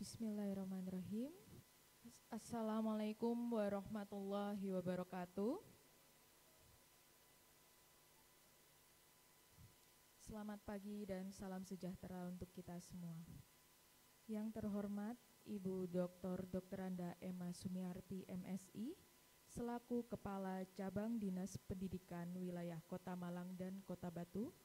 Bismillahirrahmanirrahim. Assalamualaikum warahmatullahi wabarakatuh. Selamat pagi dan salam sejahtera untuk kita semua. Yang terhormat Ibu Dr. Anda Emma Sumiarti MSI, selaku Kepala Cabang Dinas Pendidikan Wilayah Kota Malang dan Kota Batu.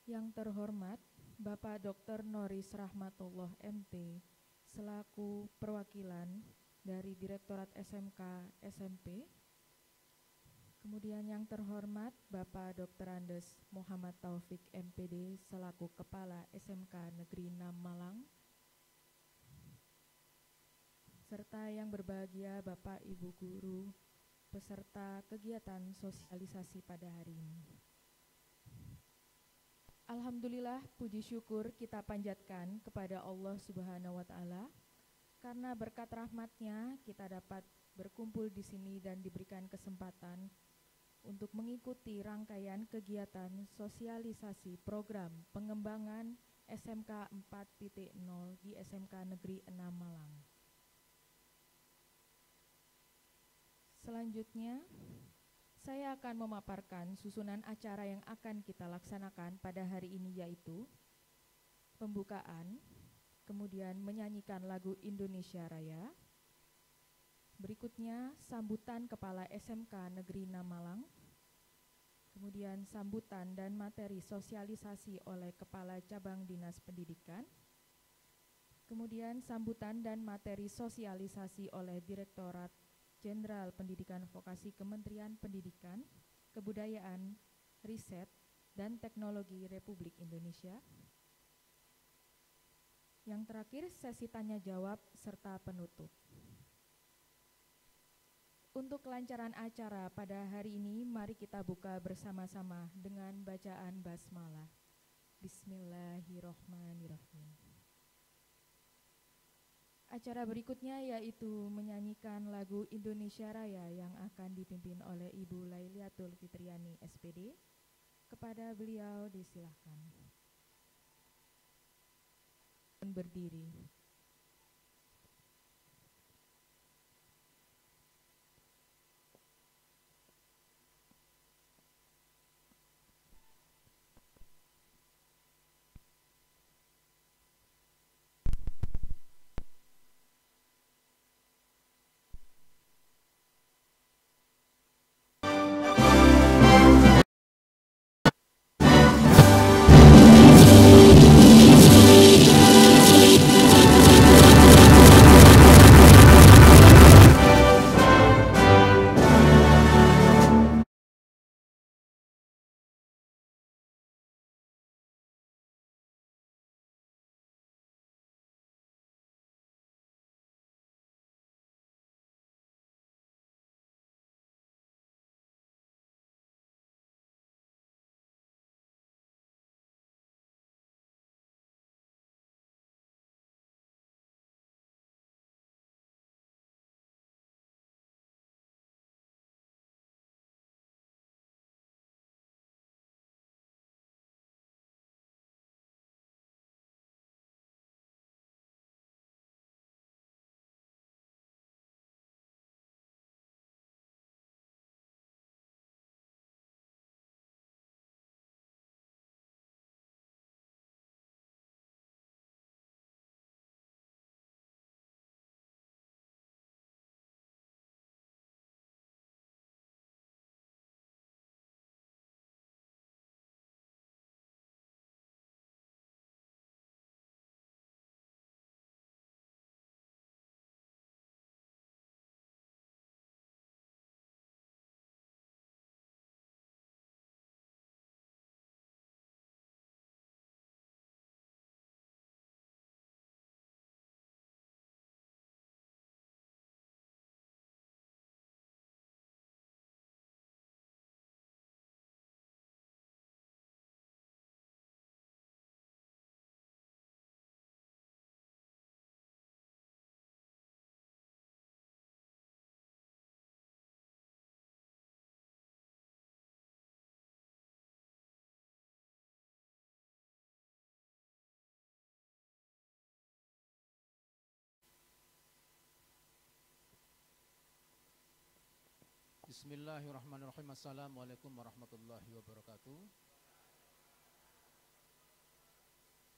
Yang terhormat Bapak Dr. Noris Rahmatullah MT, selaku perwakilan dari Direktorat SMK SMP. Kemudian yang terhormat Bapak Dr. Andes Muhammad Taufik MPD, selaku Kepala SMK Negeri 6 Malang. Serta yang berbahagia Bapak Ibu Guru, peserta kegiatan sosialisasi pada hari ini. Alhamdulillah, puji syukur kita panjatkan kepada Allah Subhanahu wa Ta'ala, karena berkat rahmat-Nya kita dapat berkumpul di sini dan diberikan kesempatan untuk mengikuti rangkaian kegiatan sosialisasi program pengembangan SMK 4.0 di SMK Negeri 6 Malang. Selanjutnya, saya akan memaparkan susunan acara yang akan kita laksanakan pada hari ini, yaitu pembukaan, kemudian menyanyikan lagu Indonesia Raya, berikutnya sambutan Kepala SMK Negeri 6 Malang, kemudian sambutan dan materi sosialisasi oleh Kepala Cabang Dinas Pendidikan, kemudian sambutan dan materi sosialisasi oleh Direktorat Jenderal Pendidikan Vokasi Kementerian Pendidikan, Kebudayaan, Riset, dan Teknologi Republik Indonesia. Yang terakhir, sesi tanya jawab serta penutup. Untuk kelancaran acara pada hari ini, mari kita buka bersama-sama dengan bacaan basmalah. Bismillahirrahmanirrahim. Acara berikutnya yaitu menyanyikan lagu Indonesia Raya yang akan dipimpin oleh Ibu Lailiatul Fitriani SPD. Kepada beliau disilahkan berdiri. Bismillahirrahmanirrahim. Assalamualaikum warahmatullahi wabarakatuh.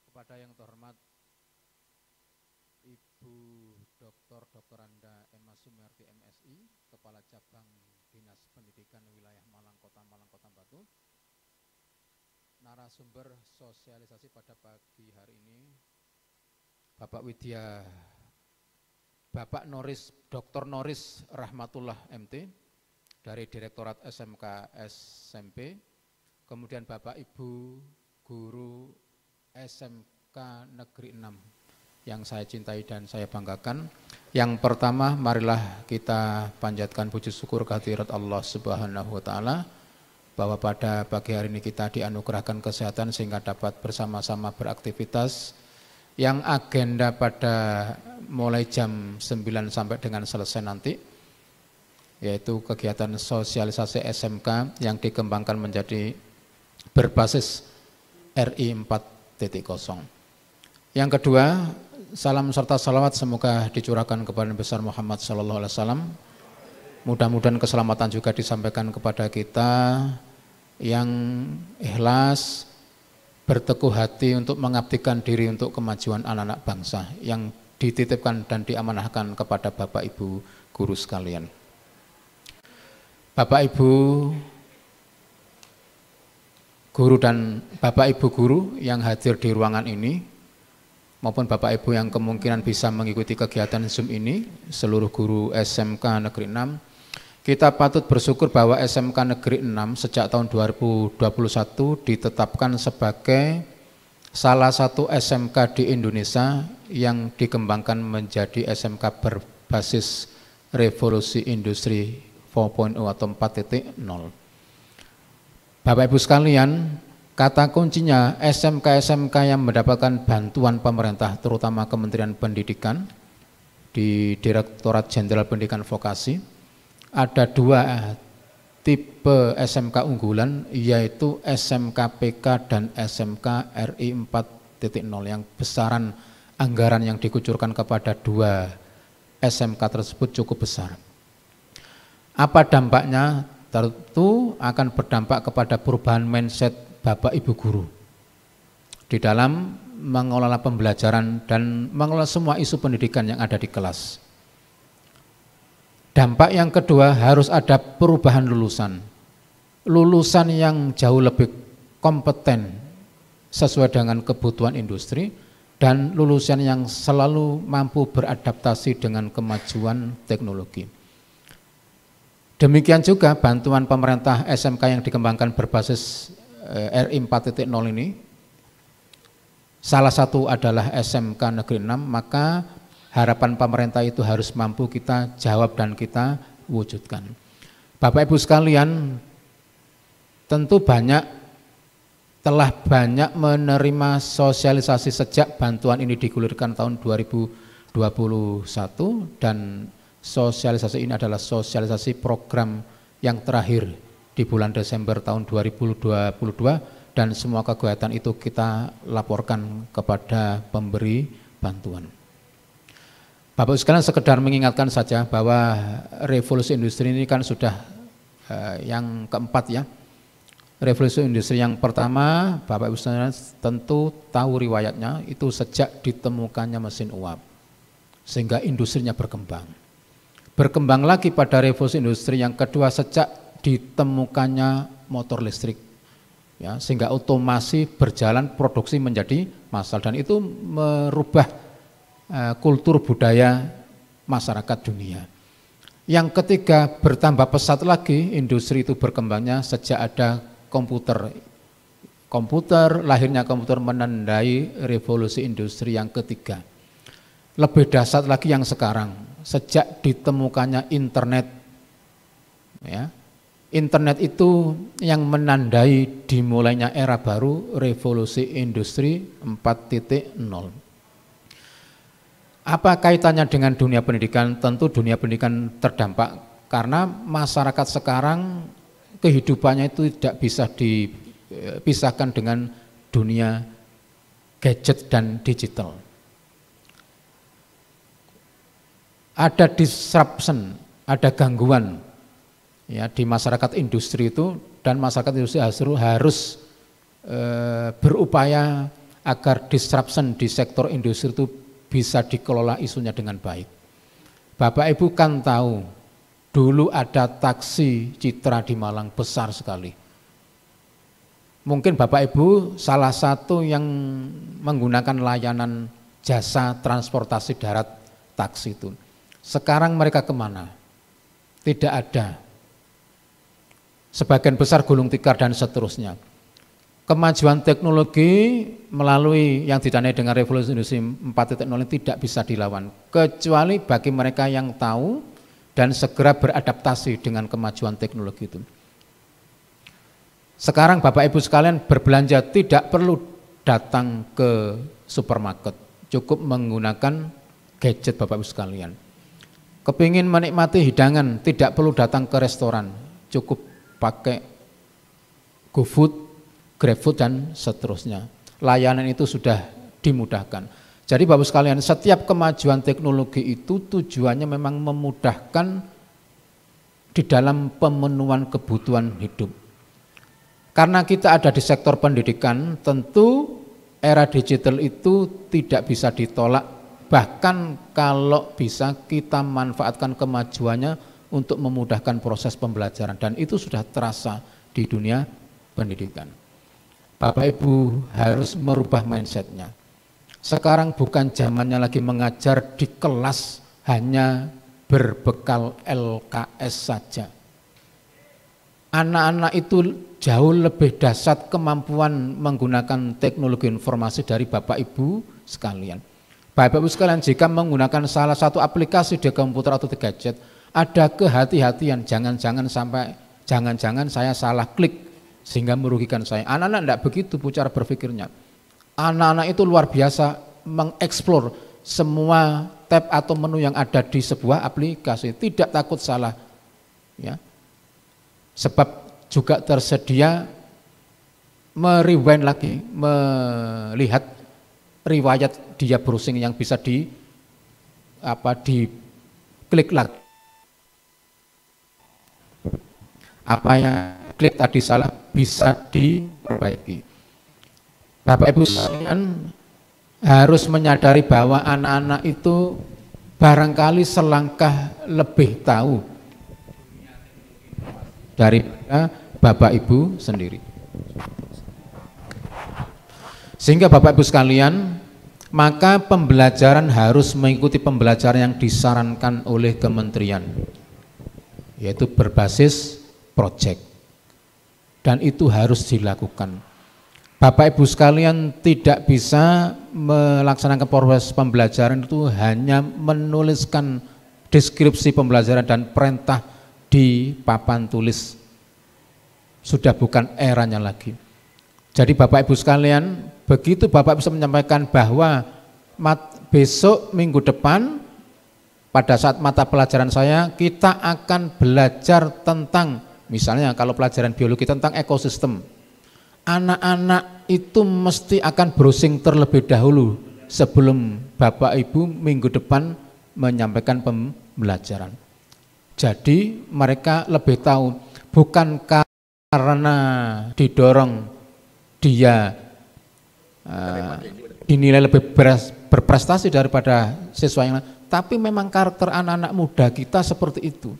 Kepada yang terhormat Ibu Dr. Anda Emma Sumerti MSI, Kepala Cabang Dinas Pendidikan Wilayah Malang Kota Batu. Narasumber sosialisasi pada pagi hari ini Bapak Noris, Dr. Noris Rahmatullah MT dari Direktorat SMK SMP, kemudian Bapak Ibu Guru SMK Negeri 6 yang saya cintai dan saya banggakan. Yang pertama, marilah kita panjatkan puji syukur kehadirat Allah Subhanahu wa Ta'ala bahwa pada pagi hari ini kita dianugerahkan kesehatan sehingga dapat bersama-sama beraktivitas yang agenda pada mulai jam 9 sampai dengan selesai nanti, yaitu kegiatan sosialisasi SMK yang dikembangkan menjadi berbasis RI 4.0. Yang kedua, salam serta salawat semoga dicurahkan kepada Nabi besar Muhammad SAW. Mudah-mudahan keselamatan juga disampaikan kepada kita yang ikhlas, berteguh hati untuk mengabdikan diri untuk kemajuan anak-anak bangsa yang dititipkan dan diamanahkan kepada Bapak Ibu guru sekalian. Bapak Ibu guru dan Bapak Ibu guru yang hadir di ruangan ini maupun Bapak Ibu yang kemungkinan bisa mengikuti kegiatan Zoom ini, seluruh guru SMK Negeri 6, kita patut bersyukur bahwa SMK Negeri 6 sejak tahun 2021 ditetapkan sebagai salah satu SMK di Indonesia yang dikembangkan menjadi SMK berbasis revolusi industri 4.0 atau 4.0. Bapak Ibu sekalian, kata kuncinya SMK-SMK yang mendapatkan bantuan pemerintah, terutama Kementerian Pendidikan di Direktorat Jenderal Pendidikan Vokasi, ada dua tipe SMK unggulan, yaitu SMK-PK dan SMK RI 4.0 yang besaran anggaran yang dikucurkan kepada dua SMK tersebut cukup besar. Apa dampaknya? Tentu akan berdampak kepada perubahan mindset Bapak Ibu guru di dalam mengelola pembelajaran dan mengelola semua isu pendidikan yang ada di kelas. Dampak yang kedua, harus ada perubahan lulusan. Lulusan yang jauh lebih kompeten sesuai dengan kebutuhan industri dan lulusan yang selalu mampu beradaptasi dengan kemajuan teknologi. Demikian juga bantuan pemerintah SMK yang dikembangkan berbasis RI 4.0 ini, salah satu adalah SMK Negeri 6, maka harapan pemerintah itu harus mampu kita jawab dan kita wujudkan. Bapak Ibu sekalian, tentu telah banyak menerima sosialisasi sejak bantuan ini digulirkan tahun 2021 dan sosialisasi ini adalah sosialisasi program yang terakhir di bulan Desember tahun 2022 dan semua kegiatan itu kita laporkan kepada pemberi bantuan. Bapak sekalian, sekedar mengingatkan saja bahwa revolusi industri ini kan sudah yang keempat ya. Revolusi industri yang pertama, Bapak Ibu sekalian tentu tahu riwayatnya, itu sejak ditemukannya mesin uap sehingga industrinya berkembang. Berkembang lagi pada revolusi industri yang kedua sejak ditemukannya motor listrik, ya, sehingga otomasi berjalan, produksi menjadi massal dan itu merubah kultur budaya masyarakat dunia. Yang ketiga, bertambah pesat lagi industri itu berkembangnya sejak ada komputer. Lahirnya komputer menandai revolusi industri yang ketiga. Lebih dahsyat lagi yang sekarang, sejak ditemukannya internet, ya, internet itu yang menandai dimulainya era baru revolusi industri 4.0. Apa kaitannya dengan dunia pendidikan? Tentu dunia pendidikan terdampak karena masyarakat sekarang kehidupannya itu tidak bisa dipisahkan dengan dunia gadget dan digital. Ada disruption, ada gangguan ya di masyarakat industri itu, dan masyarakat industri harus berupaya agar disruption di sektor industri itu bisa dikelola isunya dengan baik. Bapak Ibu kan tahu, dulu ada taksi Citra di Malang besar sekali. Mungkin Bapak Ibu salah satu yang menggunakan layanan jasa transportasi darat taksi itu. Sekarang mereka kemana? Tidak ada. Sebagian besar gulung tikar dan seterusnya. Kemajuan teknologi melalui yang didanai dengan revolusi industri 4.0 ini tidak bisa dilawan, kecuali bagi mereka yang tahu dan segera beradaptasi dengan kemajuan teknologi itu. Sekarang Bapak Ibu sekalian berbelanja tidak perlu datang ke supermarket, cukup menggunakan gadget Bapak Ibu sekalian. Kepingin menikmati hidangan tidak perlu datang ke restoran, cukup pakai GoFood, GrabFood dan seterusnya. Layanan itu sudah dimudahkan. Jadi Bapak sekalian, setiap kemajuan teknologi itu tujuannya memang memudahkan di dalam pemenuhan kebutuhan hidup. Karena kita ada di sektor pendidikan, tentu era digital itu tidak bisa ditolak, bahkan kalau bisa kita manfaatkan kemajuannya untuk memudahkan proses pembelajaran, dan itu sudah terasa di dunia pendidikan. Bapak Ibu harus merubah mindsetnya. Sekarang bukan zamannya lagi mengajar di kelas hanya berbekal LKS saja. Anak-anak itu jauh lebih dahsyat kemampuan menggunakan teknologi informasi dari Bapak Ibu sekalian. Bapak Ibu sekalian, jika menggunakan salah satu aplikasi di komputer atau di gadget, ada kehati-hatian, jangan-jangan saya salah klik sehingga merugikan saya. Anak-anak tidak begitu cara berpikirnya. Anak-anak itu luar biasa mengeksplor semua tab atau menu yang ada di sebuah aplikasi, tidak takut salah, ya. Sebab juga tersedia merewind lagi, melihat riwayat dia browsing yang bisa diklik lagi. Apa yang klik tadi salah bisa diperbaiki. Bapak Ibu sekalian harus menyadari bahwa anak-anak itu barangkali selangkah lebih tahu daripada Bapak Ibu sendiri. Sehingga Bapak Ibu sekalian, maka pembelajaran harus mengikuti pembelajaran yang disarankan oleh kementerian, yaitu berbasis proyek. Dan itu harus dilakukan. Bapak Ibu sekalian tidak bisa melaksanakan proses pembelajaran itu hanya menuliskan deskripsi pembelajaran dan perintah di papan tulis. Sudah bukan eranya lagi. Jadi Bapak Ibu sekalian, begitu Bapak bisa menyampaikan bahwa besok minggu depan pada saat mata pelajaran saya kita akan belajar tentang, misalnya kalau pelajaran biologi tentang ekosistem, anak-anak itu mesti akan browsing terlebih dahulu sebelum Bapak Ibu minggu depan menyampaikan pembelajaran. Jadi mereka lebih tahu, bukan karena didorong dia dinilai lebih berprestasi daripada siswa yang lain, tapi memang karakter anak-anak muda kita seperti itu.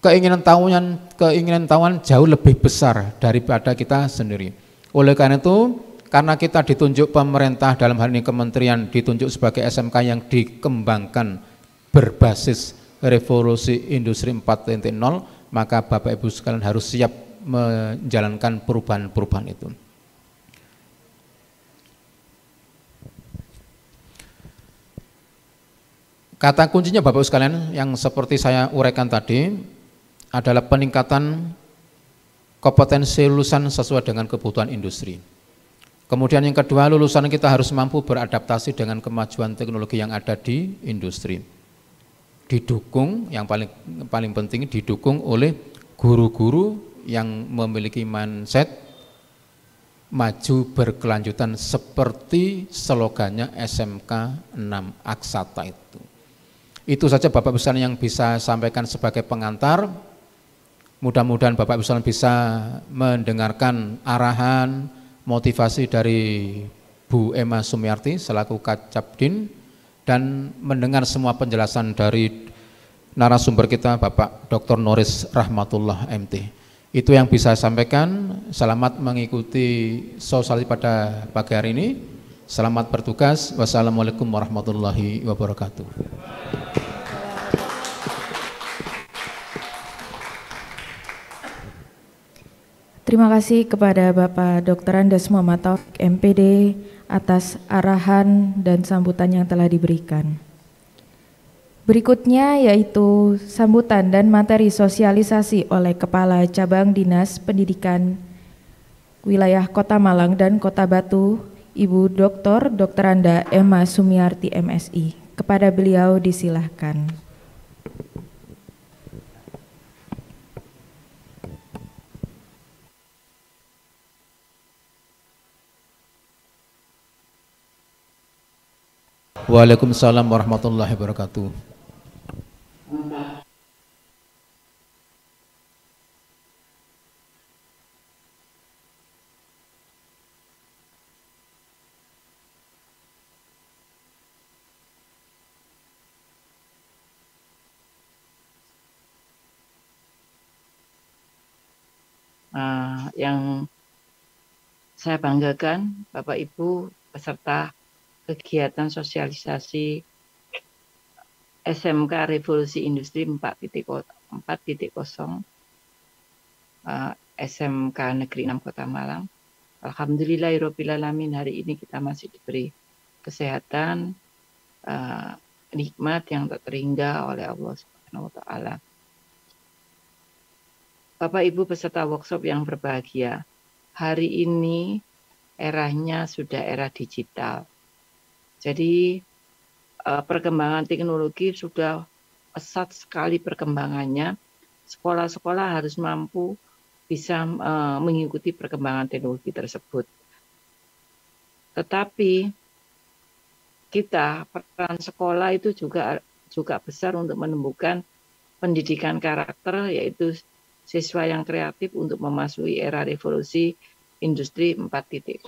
Keinginan tahuan jauh lebih besar daripada kita sendiri. Oleh karena itu, karena kita ditunjuk pemerintah, dalam hal ini kementerian ditunjuk sebagai SMK yang dikembangkan berbasis revolusi industri 4.0, maka Bapak Ibu sekalian harus siap menjalankan perubahan-perubahan itu. Kata kuncinya Bapak Ibu sekalian yang seperti saya uraikan tadi adalah peningkatan kompetensi lulusan sesuai dengan kebutuhan industri. Kemudian yang kedua, lulusan kita harus mampu beradaptasi dengan kemajuan teknologi yang ada di industri. Didukung, yang paling penting didukung oleh guru-guru yang memiliki mindset maju berkelanjutan seperti slogannya SMK 6 Aksata itu. Itu saja Bapak Ibu sekalian yang bisa sampaikan sebagai pengantar. Mudah-mudahan Bapak Ibu sekalian bisa mendengarkan arahan, motivasi dari Bu Emma Sumiarti selaku Kacabdin dan mendengar semua penjelasan dari narasumber kita Bapak Dr. Noris Rahmatullah MT. Itu yang bisa saya sampaikan. Selamat mengikuti sosialisasi pada pagi hari ini. Selamat bertugas. Wassalamualaikum warahmatullahi wabarakatuh. Terima kasih kepada Bapak Dr. Andes Muhammad Taufik MPD atas arahan dan sambutan yang telah diberikan. Berikutnya yaitu sambutan dan materi sosialisasi oleh Kepala Cabang Dinas Pendidikan Wilayah Kota Malang dan Kota Batu, Ibu Dr. Anda Emma Sumiarti MSI. Kepada beliau disilahkan. Waalaikumsalam warahmatullahi wabarakatuh. Yang saya banggakan Bapak Ibu peserta kegiatan sosialisasi SMK Revolusi Industri 4.0 SMK Negeri 6 Kota Malang. Alhamdulillahirrabbilalamin, hari ini kita masih diberi kesehatan, nikmat yang tak terhingga oleh Allah Subhanahu wa Ta'ala. Bapak Ibu peserta workshop yang berbahagia, hari ini eranya sudah era digital. Jadi perkembangan teknologi sudah pesat sekali perkembangannya. Sekolah-sekolah harus mampu bisa mengikuti perkembangan teknologi tersebut. Tetapi kita, peran sekolah itu juga besar untuk menemukan pendidikan karakter, yaitu siswa yang kreatif untuk memasuki era revolusi industri 4.0.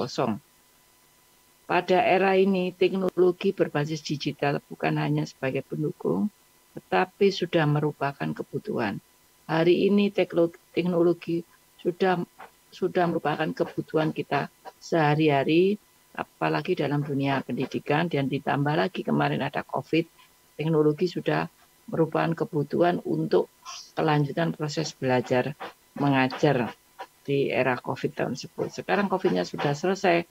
Pada era ini, teknologi berbasis digital bukan hanya sebagai pendukung, tetapi sudah merupakan kebutuhan. Hari ini teknologi sudah merupakan kebutuhan kita sehari-hari, apalagi dalam dunia pendidikan, dan ditambah lagi kemarin ada COVID, teknologi sudah merupakan kebutuhan untuk kelanjutan proses belajar mengajar di era COVID tersebut. Sekarang COVID-nya sudah selesai,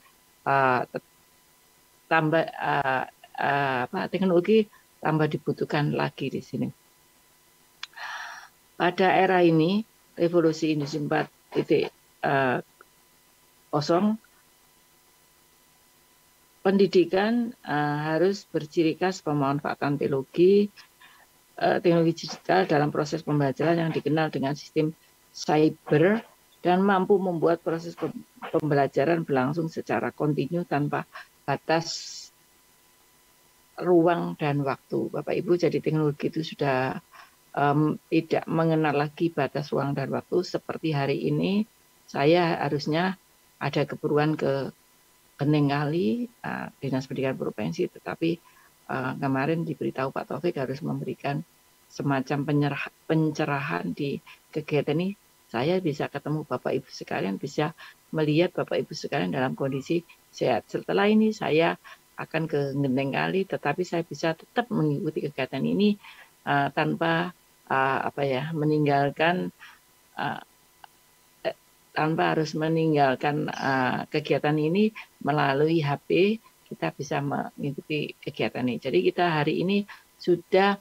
teknologi tambah dibutuhkan lagi di sini. Pada era ini, revolusi industri 4.0, pendidikan harus berciri khas pemanfaatan teknologi digital dalam proses pembelajaran yang dikenal dengan sistem cyber dan mampu membuat proses pembelajaran berlangsung secara kontinu tanpa batas ruang dan waktu. Bapak Ibu, jadi teknologi itu sudah tidak mengenal lagi batas ruang dan waktu. Seperti hari ini saya harusnya ada keperluan ke Kenengali, Dinas Pendidikan Provinsi, tetapi kemarin diberitahu Pak Taufik harus memberikan semacam pencerahan di kegiatan ini. Saya bisa ketemu Bapak Ibu sekalian, bisa melihat Bapak Ibu sekalian dalam kondisi sehat. Setelah ini saya akan ke Kenengali, tetapi saya bisa tetap mengikuti kegiatan ini tanpa meninggalkan tanpa harus meninggalkan kegiatan ini. Melalui HP kita bisa mengikuti kegiatan ini. Jadi kita hari ini sudah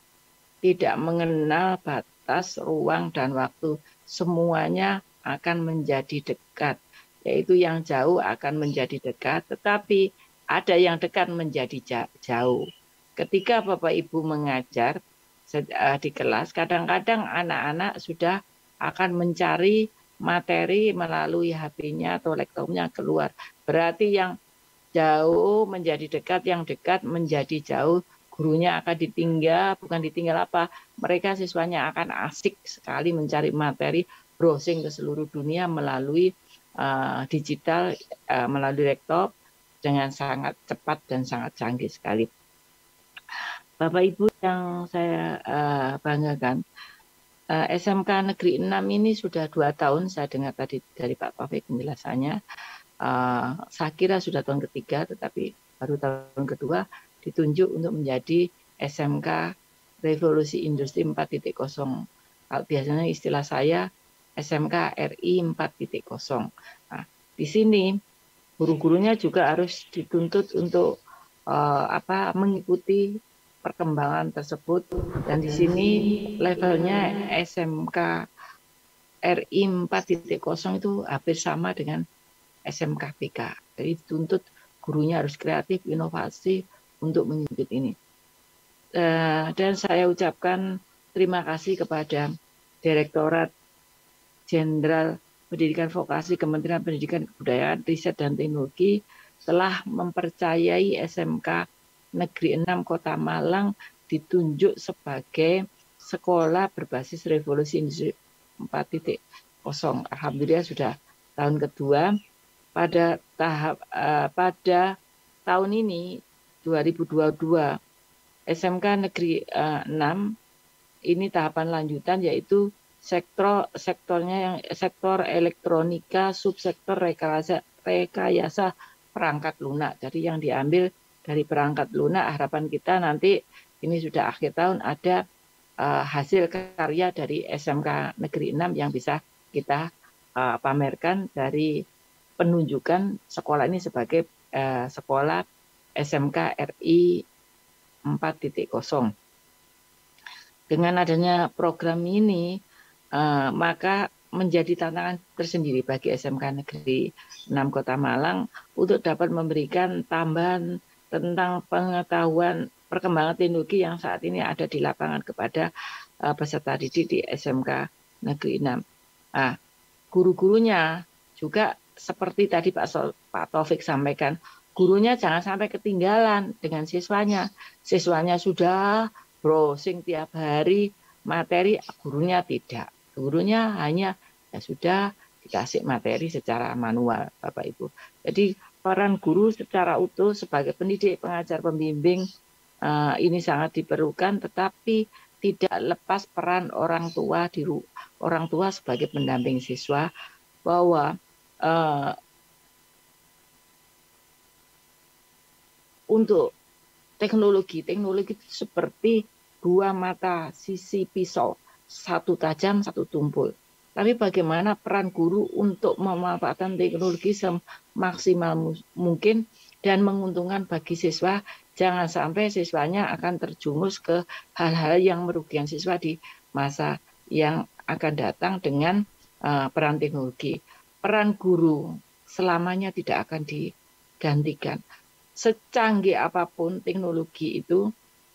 tidak mengenal batas ruang dan waktu. Semuanya akan menjadi dekat, yaitu yang jauh akan menjadi dekat, tetapi ada yang dekat menjadi jauh. Ketika Bapak Ibu mengajar di kelas, kadang-kadang anak-anak sudah akan mencari materi melalui HP-nya atau laptopnya keluar. Berarti yang jauh menjadi dekat, yang dekat menjadi jauh. Gurunya akan ditinggal, bukan ditinggal apa, mereka siswanya akan asik sekali mencari materi browsing ke seluruh dunia melalui digital, melalui laptop dengan sangat cepat dan sangat canggih sekali. Bapak Ibu yang saya banggakan, SMK Negeri 6 ini sudah 2 tahun, saya dengar tadi dari Pak Taufik penjelasannya. Saya kira sudah tahun ketiga, tetapi baru tahun kedua ditunjuk untuk menjadi SMK Revolusi Industri 4.0. Kalau biasanya istilah saya SMK RI 4.0. Nah, di sini guru-gurunya juga harus dituntut untuk mengikuti perkembangan tersebut, dan di sini levelnya SMK RI 4.0 itu hampir sama dengan SMK BK. Jadi dituntut gurunya harus kreatif, inovasi untuk mengikuti ini. Dan saya ucapkan terima kasih kepada Direktorat Jenderal Pendidikan Vokasi Kementerian Pendidikan Kebudayaan, Riset dan Teknologi telah mempercayai SMK Negeri 6 Kota Malang ditunjuk sebagai sekolah berbasis revolusi industri 4.0. Alhamdulillah sudah tahun kedua. Pada tahun ini 2022 SMK Negeri 6 ini tahapan lanjutan, yaitu sektornya yang sektor elektronika, subsektor rekayasa perangkat lunak. Jadi yang diambil dari perangkat lunak, harapan kita nanti ini sudah akhir tahun ada hasil karya dari SMK Negeri 6 yang bisa kita pamerkan dari penunjukan sekolah ini sebagai sekolah SMK RI 4.0. Dengan adanya program ini, maka menjadi tantangan tersendiri bagi SMK Negeri 6 Kota Malang untuk dapat memberikan tambahan tentang pengetahuan perkembangan teknologi yang saat ini ada di lapangan kepada peserta didik di SMK Negeri 6. Nah, guru-gurunya juga seperti tadi Pak Taufik sampaikan, gurunya jangan sampai ketinggalan dengan siswanya. Siswanya sudah browsing tiap hari materi, gurunya tidak. Gurunya hanya ya sudah dikasih materi secara manual, Bapak Ibu. Jadi peran guru secara utuh sebagai pendidik, pengajar, pembimbing ini sangat diperlukan, tetapi tidak lepas peran orang tua sebagai pendamping siswa, bahwa untuk teknologi itu seperti dua mata sisi pisau, satu tajam, satu tumpul. Tapi bagaimana peran guru untuk memanfaatkan teknologi semaksimal mungkin dan menguntungkan bagi siswa, jangan sampai siswanya akan terjumus ke hal-hal yang merugikan siswa di masa yang akan datang dengan peran teknologi. Peran guru selamanya tidak akan digantikan. Secanggih apapun teknologi itu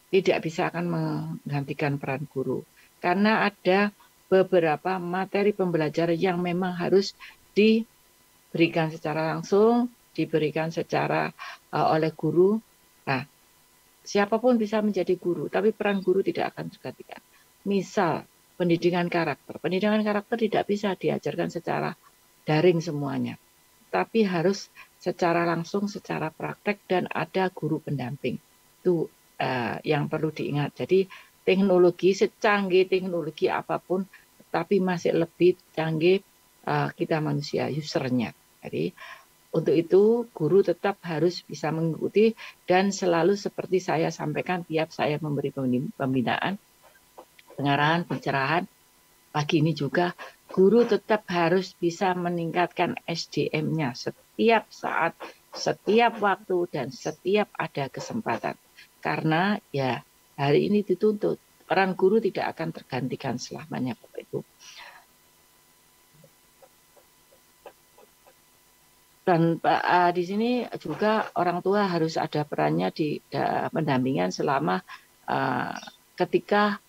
tidak bisa akan menggantikan peran guru. Karena ada beberapa materi pembelajaran yang memang harus diberikan secara langsung, diberikan secara oleh guru. Nah, siapapun bisa menjadi guru, tapi peran guru tidak akan tergantikan. Misal, pendidikan karakter. Pendidikan karakter tidak bisa diajarkan secara daring semuanya, tapi harus secara langsung, secara praktek, dan ada guru pendamping. Itu yang perlu diingat. Jadi, teknologi, secanggih teknologi apapun, tapi masih lebih canggih kita manusia, usernya. Jadi untuk itu guru tetap harus bisa mengikuti, dan selalu seperti saya sampaikan tiap saya memberi pembinaan, pengarahan, pencerahan, pagi ini juga guru tetap harus bisa meningkatkan SDM-nya setiap saat, setiap waktu, dan setiap ada kesempatan. Karena ya hari ini dituntut, peran guru tidak akan tergantikan selamanya, Bapak Ibu. Dan di sini juga orang tua harus ada perannya di pendampingan selama ketika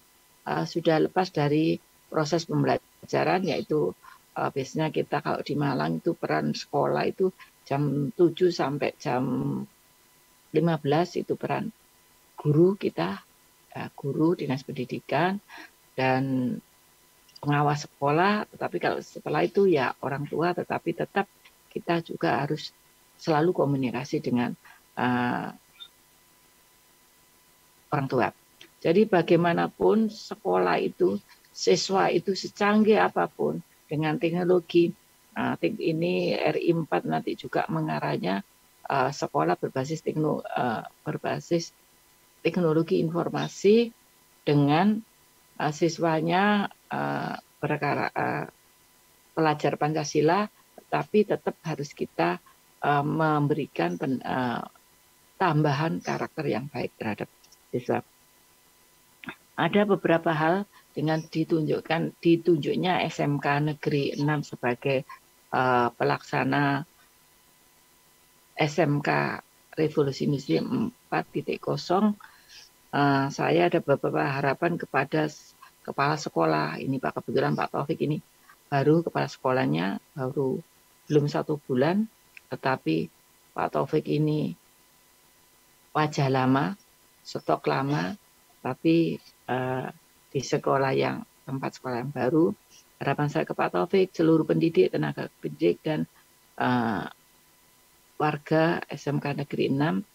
sudah lepas dari proses pembelajaran, yaitu biasanya kita kalau di Malang itu peran sekolah itu jam 7 sampai jam 15 itu peran guru kita, guru dinas pendidikan, dan pengawas sekolah, tetapi kalau setelah itu ya orang tua, tetapi tetap kita juga harus selalu komunikasi dengan orang tua. Jadi bagaimanapun sekolah itu, siswa itu secanggih apapun dengan teknologi, ini RI 4 nanti juga mengarahnya sekolah berbasis teknologi informasi dengan siswanya pelajar Pancasila, tapi tetap harus kita memberikan tambahan karakter yang baik terhadap siswa. Ada beberapa hal dengan ditunjuknya SMK Negeri 6 sebagai pelaksana SMK Revolusi Industri 4.0, saya ada beberapa harapan kepada kepala sekolah. Ini Pak, kebetulan Pak Taufik ini baru kepala sekolahnya, baru belum 1 bulan, tetapi Pak Taufik ini wajah lama, stok lama, tapi di tempat sekolah yang baru. Harapan saya ke Pak Taufik, seluruh pendidik, tenaga pendidik, dan warga SMK Negeri 6,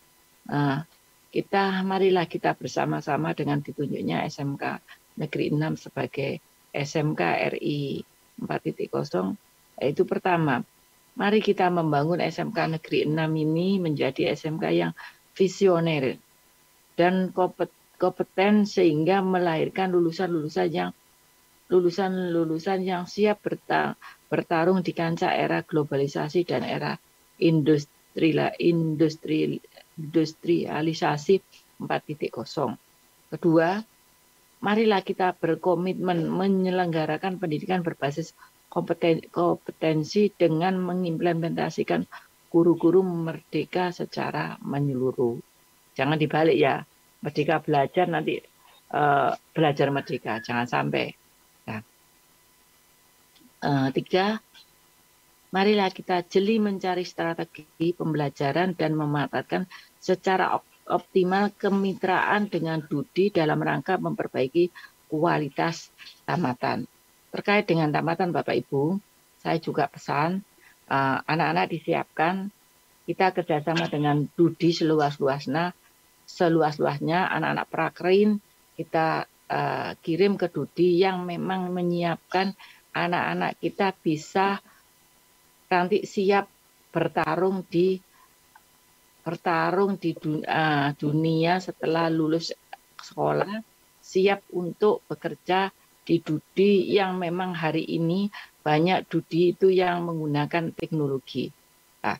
marilah kita bersama-sama dengan ditunjuknya SMK Negeri 6 sebagai SMK RI 4.0. Itu pertama, mari kita membangun SMK Negeri 6 ini menjadi SMK yang visioner dan kompeten sehingga melahirkan lulusan-lulusan yang siap bertarung di kancah era globalisasi dan era industrialisasi 4.0. Kedua, marilah kita berkomitmen menyelenggarakan pendidikan berbasis kompetensi dengan mengimplementasikan guru-guru merdeka secara menyeluruh. Jangan dibalik ya, merdeka belajar nanti belajar merdeka, jangan sampai. Nah, 3, marilah kita jeli mencari strategi pembelajaran dan memanfaatkan secara optimal kemitraan dengan DUDI dalam rangka memperbaiki kualitas tamatan. Terkait dengan tamatan Bapak Ibu, saya juga pesan anak-anak disiapkan, kita kerjasama dengan DUDI seluas-luasnya, anak-anak prakerin kita kirim ke DUDI yang memang menyiapkan anak-anak kita bisa nanti siap bertarung di dunia setelah lulus sekolah, siap untuk bekerja di DUDI yang memang hari ini banyak DUDI itu yang menggunakan teknologi. Nah,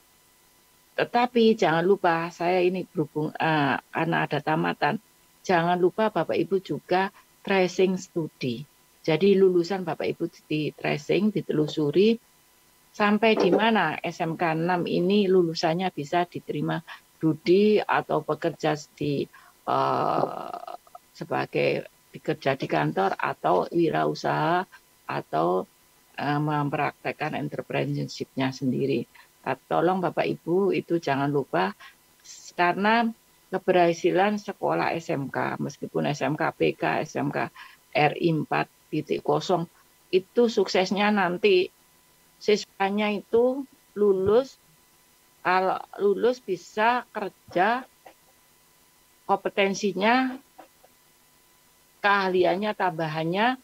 tetapi jangan lupa, saya ini berhubung karena ada tamatan, jangan lupa Bapak Ibu juga tracing studi. Jadi lulusan Bapak Ibu di tracing, ditelusuri, sampai di mana SMK 6 ini lulusannya bisa diterima DUDI atau bekerja sebagai bekerja di kantor atau wirausaha atau mempraktekkan entrepreneurship-nya sendiri. Tolong Bapak Ibu itu jangan lupa, karena keberhasilan sekolah SMK, meskipun SMK PK, SMK RI 4.0, itu suksesnya nanti siswanya itu lulus, kalau lulus bisa kerja, kompetensinya, keahliannya, tambahannya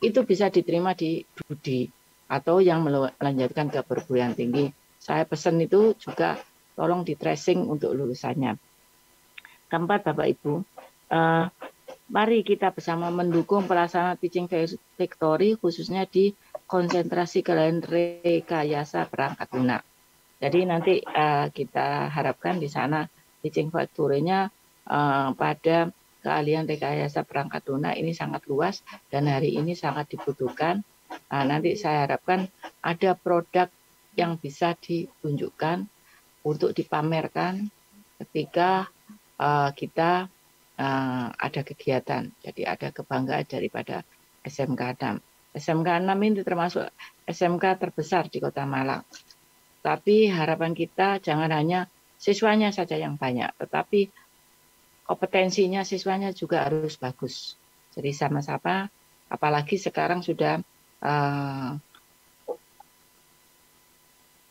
itu bisa diterima di DUDI atau yang melanjutkan ke perguruan tinggi. Saya pesan itu juga tolong di tracing untuk lulusannya. Keempat Bapak Ibu, mari kita bersama mendukung pelaksanaan teaching factory khususnya di konsentrasi kalian rekayasa perangkat lunak. Jadi nanti kita harapkan di sana teaching factory-nya pada keahlian rekayasa perangkat lunak ini sangat luas dan hari ini sangat dibutuhkan. Nanti saya harapkan ada produk yang bisa ditunjukkan untuk dipamerkan ketika kita ada kegiatan. Jadi ada kebanggaan daripada SMK 6. SMK 6 ini termasuk SMK terbesar di Kota Malang. Tapi harapan kita jangan hanya siswanya saja yang banyak, tetapi kompetensinya siswanya juga harus bagus. Jadi sama-sama Apalagi sekarang sudah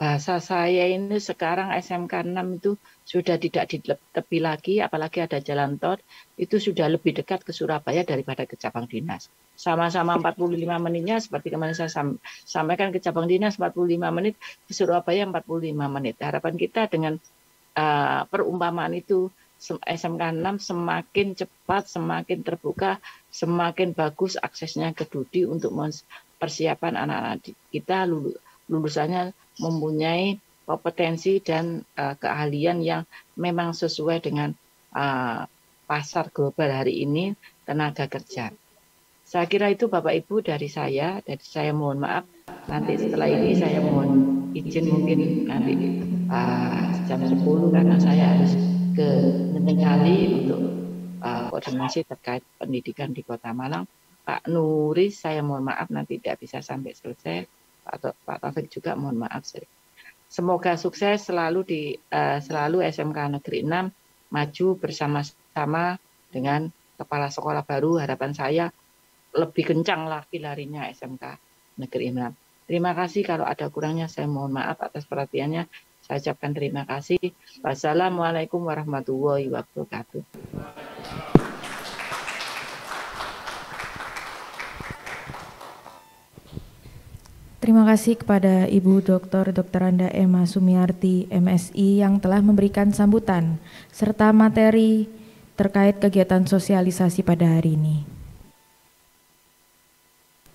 bahasa saya ini sekarang SMK 6 itu sudah tidak di tepi lagi, apalagi ada jalan tol, itu sudah lebih dekat ke Surabaya daripada ke cabang dinas. Sama-sama 45 menitnya, seperti kemarin saya sampaikan, ke cabang dinas 45 menit, ke Surabaya 45 menit. Harapan kita dengan perumpamaan itu, SMK 6 semakin cepat, semakin terbuka, semakin bagus aksesnya ke Dudi untuk persiapan anak-anak kita lulusannya mempunyai kompetensi dan keahlian yang memang sesuai dengan pasar global hari ini, tenaga kerja. Saya kira itu Bapak Ibu dari saya mohon maaf. Nanti setelah ini saya mohon izin mungkin nanti jam 10 karena saya harus ke Nenggali untuk koordinasi terkait pendidikan di Kota Malang. Pak Nuri, saya mohon maaf nanti tidak bisa sampai selesai. Pak Taufik juga mohon maaf. Semoga sukses selalu selalu SMK Negeri 6 maju bersama-sama dengan kepala sekolah baru. Harapan saya lebih kencang lagi larinya SMK Negeri 6. Terima kasih, kalau ada kurangnya saya mohon maaf atas perhatiannya. Saya ucapkan terima kasih. Wassalamualaikum warahmatullahi wabarakatuh. Terima kasih kepada Ibu Dr. Anda Emma Sumiarti, MSI, yang telah memberikan sambutan serta materi terkait kegiatan sosialisasi pada hari ini.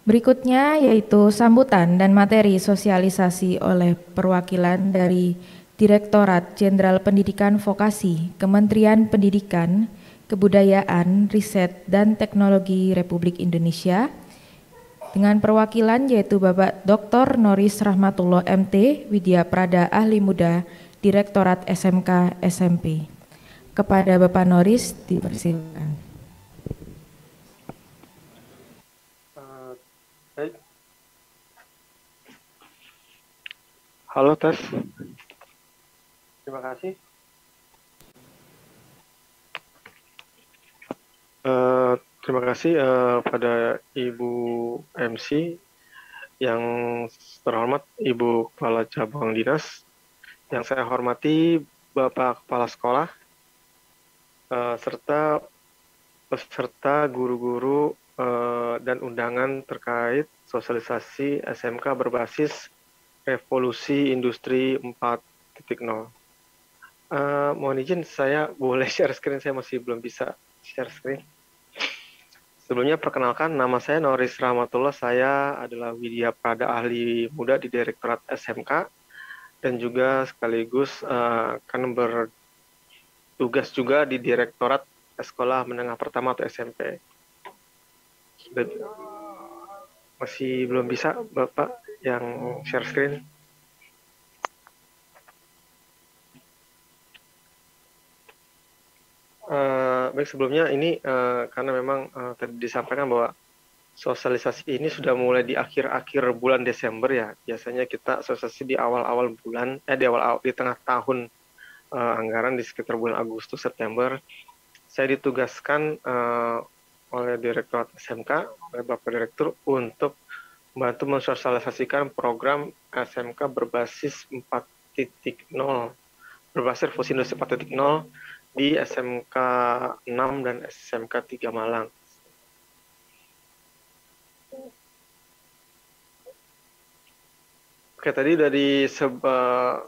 Berikutnya yaitu sambutan dan materi sosialisasi oleh perwakilan dari Direktorat Jenderal Pendidikan Vokasi, Kementerian Pendidikan, Kebudayaan, Riset, dan Teknologi Republik Indonesia, dengan perwakilan yaitu Bapak Dr. Noris Rahmatullah MT, Widya Prada Ahli Muda, Direktorat SMK SMP. Kepada Bapak Noris dipersilakan. Halo, tes. Terima kasih. Terima kasih pada Ibu MC yang terhormat Ibu Kepala Cabang Dinas, yang saya hormati Bapak Kepala Sekolah, serta peserta guru-guru dan undangan terkait sosialisasi SMK berbasis Revolusi Industri 4.0. Mohon izin, saya boleh share screen, saya masih belum bisa share screen. Sebelumnya perkenalkan, nama saya Noris Rahmatullah, saya adalah Widya Prada Ahli Muda di Direktorat SMK, dan juga sekaligus akan bertugas juga di Direktorat Sekolah Menengah Pertama atau SMP. Masih belum bisa Bapak yang share screen? Baik, sebelumnya ini karena memang tadi disampaikan bahwa sosialisasi ini sudah mulai di akhir-akhir bulan Desember ya. Biasanya kita sosialisasi di awal-awal bulan, di tengah tahun anggaran di sekitar bulan Agustus September. Saya ditugaskan oleh Direktorat SMK, oleh Bapak Direktur, untuk membantu mensosialisasikan program SMK berbasis 4.0, berbasis Revolusi Industri 4.0 di SMK 6 dan SMK 3 Malang. Oke, tadi dari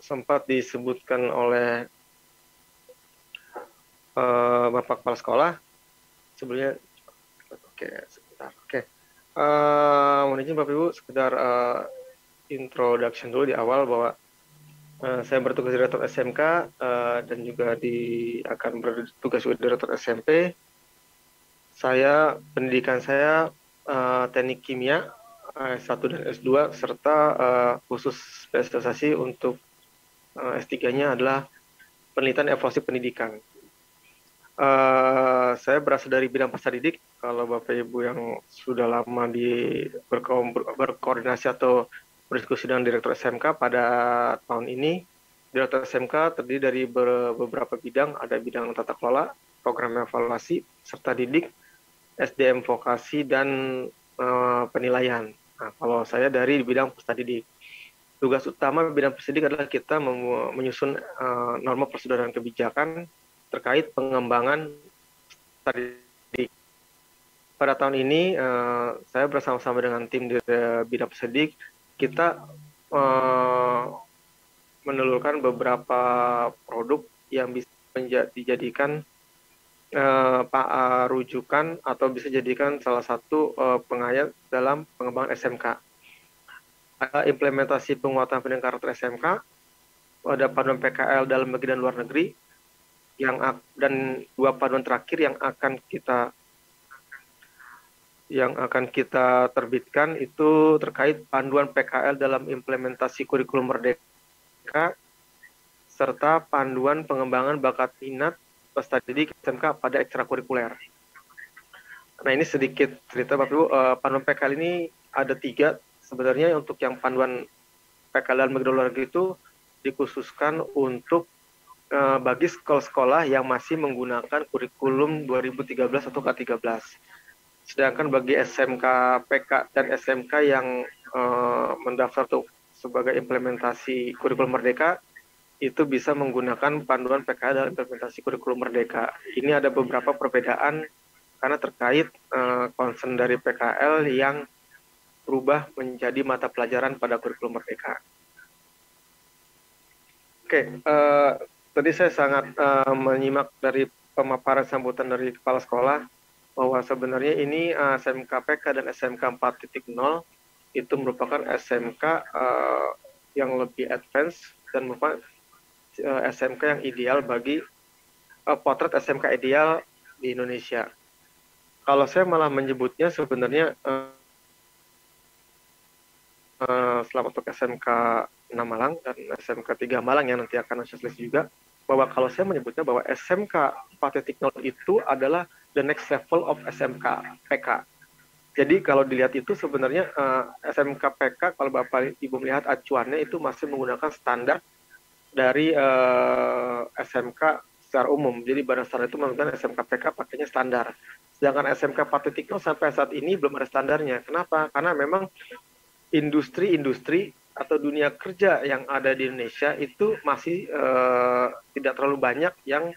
sempat disebutkan oleh Bapak Kepala Sekolah. Sebelumnya, oke, sebentar. Oke, mohon izin Bapak Ibu, sekedar introduction dulu di awal bahwa saya bertugas di Direktorat SMK dan juga akan bertugas di Direktorat SMP. Pendidikan saya teknik kimia S1 dan S2, serta khusus spesialisasi untuk S3-nya adalah penelitian evaluasi pendidikan. Saya berasal dari bidang peserta didik. Kalau Bapak Ibu yang sudah lama berkoordinasi atau berdiskusi dengan Direktur SMK pada tahun ini, Direktur SMK terdiri dari beberapa bidang, ada bidang tata kelola, program evaluasi, serta didik, SDM vokasi, dan penilaian. Nah, kalau saya dari bidang peserta didik, tugas utama bidang peserta didik adalah kita menyusun norma prosedur dan kebijakan terkait pengembangan peserta didik. Pada tahun ini saya bersama-sama dengan tim di bidang peserta didik, kita menelurkan beberapa produk yang bisa dijadikan rujukan atau bisa dijadikan salah satu pengayat dalam pengembangan SMK. Ada implementasi penguatan pendidikan karakter SMK, ada panduan PKL dalam negeri dan luar negeri, dan 2 panduan terakhir yang akan kita terbitkan itu terkait panduan PKL dalam implementasi kurikulum merdeka serta panduan pengembangan bakat minat peserta didik SMK pada ekstrakurikuler. Nah, ini sedikit cerita Bapak Ibu. Panduan PKL ini ada 3. Sebenarnya untuk yang panduan PKL dalam negeri dan luar negeri itu dikhususkan untuk bagi sekolah-sekolah yang masih menggunakan kurikulum 2013 atau K13. Sedangkan bagi SMK PK dan SMK yang mendaftar sebagai implementasi kurikulum merdeka, itu bisa menggunakan panduan PKL dalam implementasi kurikulum merdeka. Ini ada beberapa perbedaan karena terkait concern dari PKL yang berubah menjadi mata pelajaran pada kurikulum merdeka. Oke, tadi saya sangat menyimak dari pemaparan sambutan dari kepala sekolah bahwa sebenarnya ini SMK PK dan SMK 4.0 itu merupakan SMK yang lebih advance dan merupakan SMK yang ideal bagi potret SMK ideal di Indonesia. Kalau saya malah menyebutnya sebenarnya selamat untuk SMK 6 Malang dan SMK 3 Malang yang nanti akan sosialis juga, bahwa kalau saya menyebutnya bahwa SMK 4.0 itu adalah the next level of SMK PK. Jadi kalau dilihat itu sebenarnya SMK PK, kalau Bapak Ibu melihat acuannya itu masih menggunakan standar dari SMK secara umum. Jadi badan standar itu menggunakan SMK PK pakainya standar. Sedangkan SMK 4.0 sampai saat ini belum ada standarnya. Kenapa? Karena memang industri-industri atau dunia kerja yang ada di Indonesia itu masih tidak terlalu banyak yang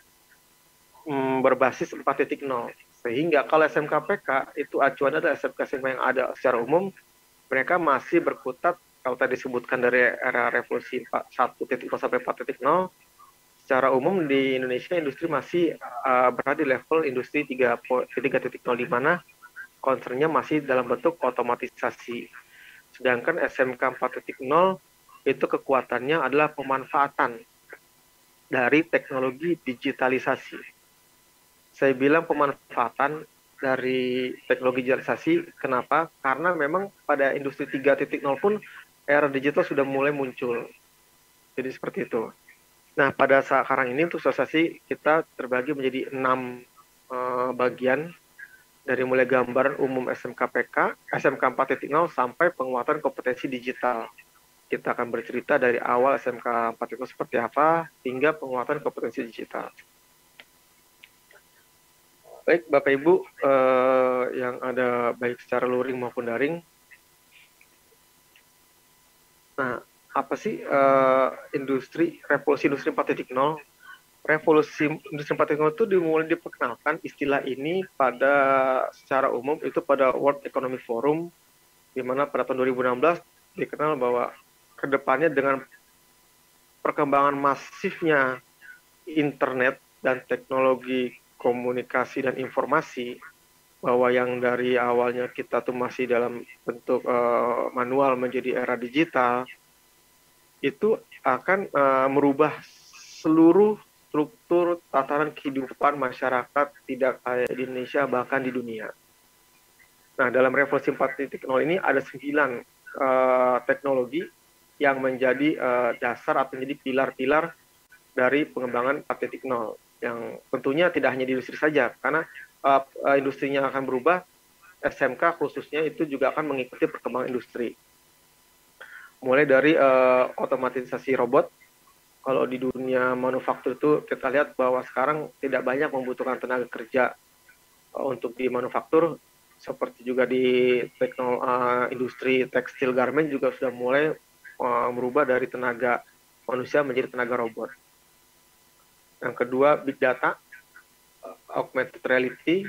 berbasis 4.0. Sehingga kalau SMK PK itu acuannya adalah SMK yang ada secara umum, mereka masih berkutat kalau tadi disebutkan dari era revolusi 1.0 sampai 4.0, secara umum di Indonesia industri masih berada di level industri 3.0, di mana concernnya masih dalam bentuk otomatisasi. Sedangkan SMK 4.0 itu kekuatannya adalah pemanfaatan dari teknologi digitalisasi. Saya bilang pemanfaatan dari teknologi digitalisasi, kenapa? Karena memang pada industri 3.0 pun era digital sudah mulai muncul. Jadi seperti itu. Nah, pada saat sekarang ini untuk sosialisasi kita terbagi menjadi 6 bagian, dari mulai gambaran umum SMK PK, SMK 4.0 sampai penguatan kompetensi digital. Kita akan bercerita dari awal SMK 4.0 seperti apa, hingga penguatan kompetensi digital. Baik, Bapak Ibu yang ada baik secara luring maupun daring. Nah, apa sih revolusi industri 4.0? Revolusi industri 4.0 itu dimulai diperkenalkan istilah ini pada secara umum itu pada World Economic Forum, di mana pada tahun 2016 dikenal bahwa kedepannya dengan perkembangan masifnya internet dan teknologi komunikasi dan informasi, bahwa yang dari awalnya kita tuh masih dalam bentuk manual menjadi era digital, itu akan merubah seluruh struktur tatanan kehidupan masyarakat tidak hanya di Indonesia bahkan di dunia. Nah, dalam revolusi 4.0 ini ada 9 teknologi yang menjadi dasar atau menjadi pilar-pilar dari pengembangan 4.0 yang tentunya tidak hanya di industri saja, karena industrinya akan berubah, SMK khususnya itu juga akan mengikuti perkembangan industri. Mulai dari otomatisasi robot. Kalau di dunia manufaktur itu kita lihat bahwa sekarang tidak banyak membutuhkan tenaga kerja untuk di manufaktur, seperti juga di industri tekstil garment juga sudah mulai merubah dari tenaga manusia menjadi tenaga robot. Yang kedua, big data, augmented reality,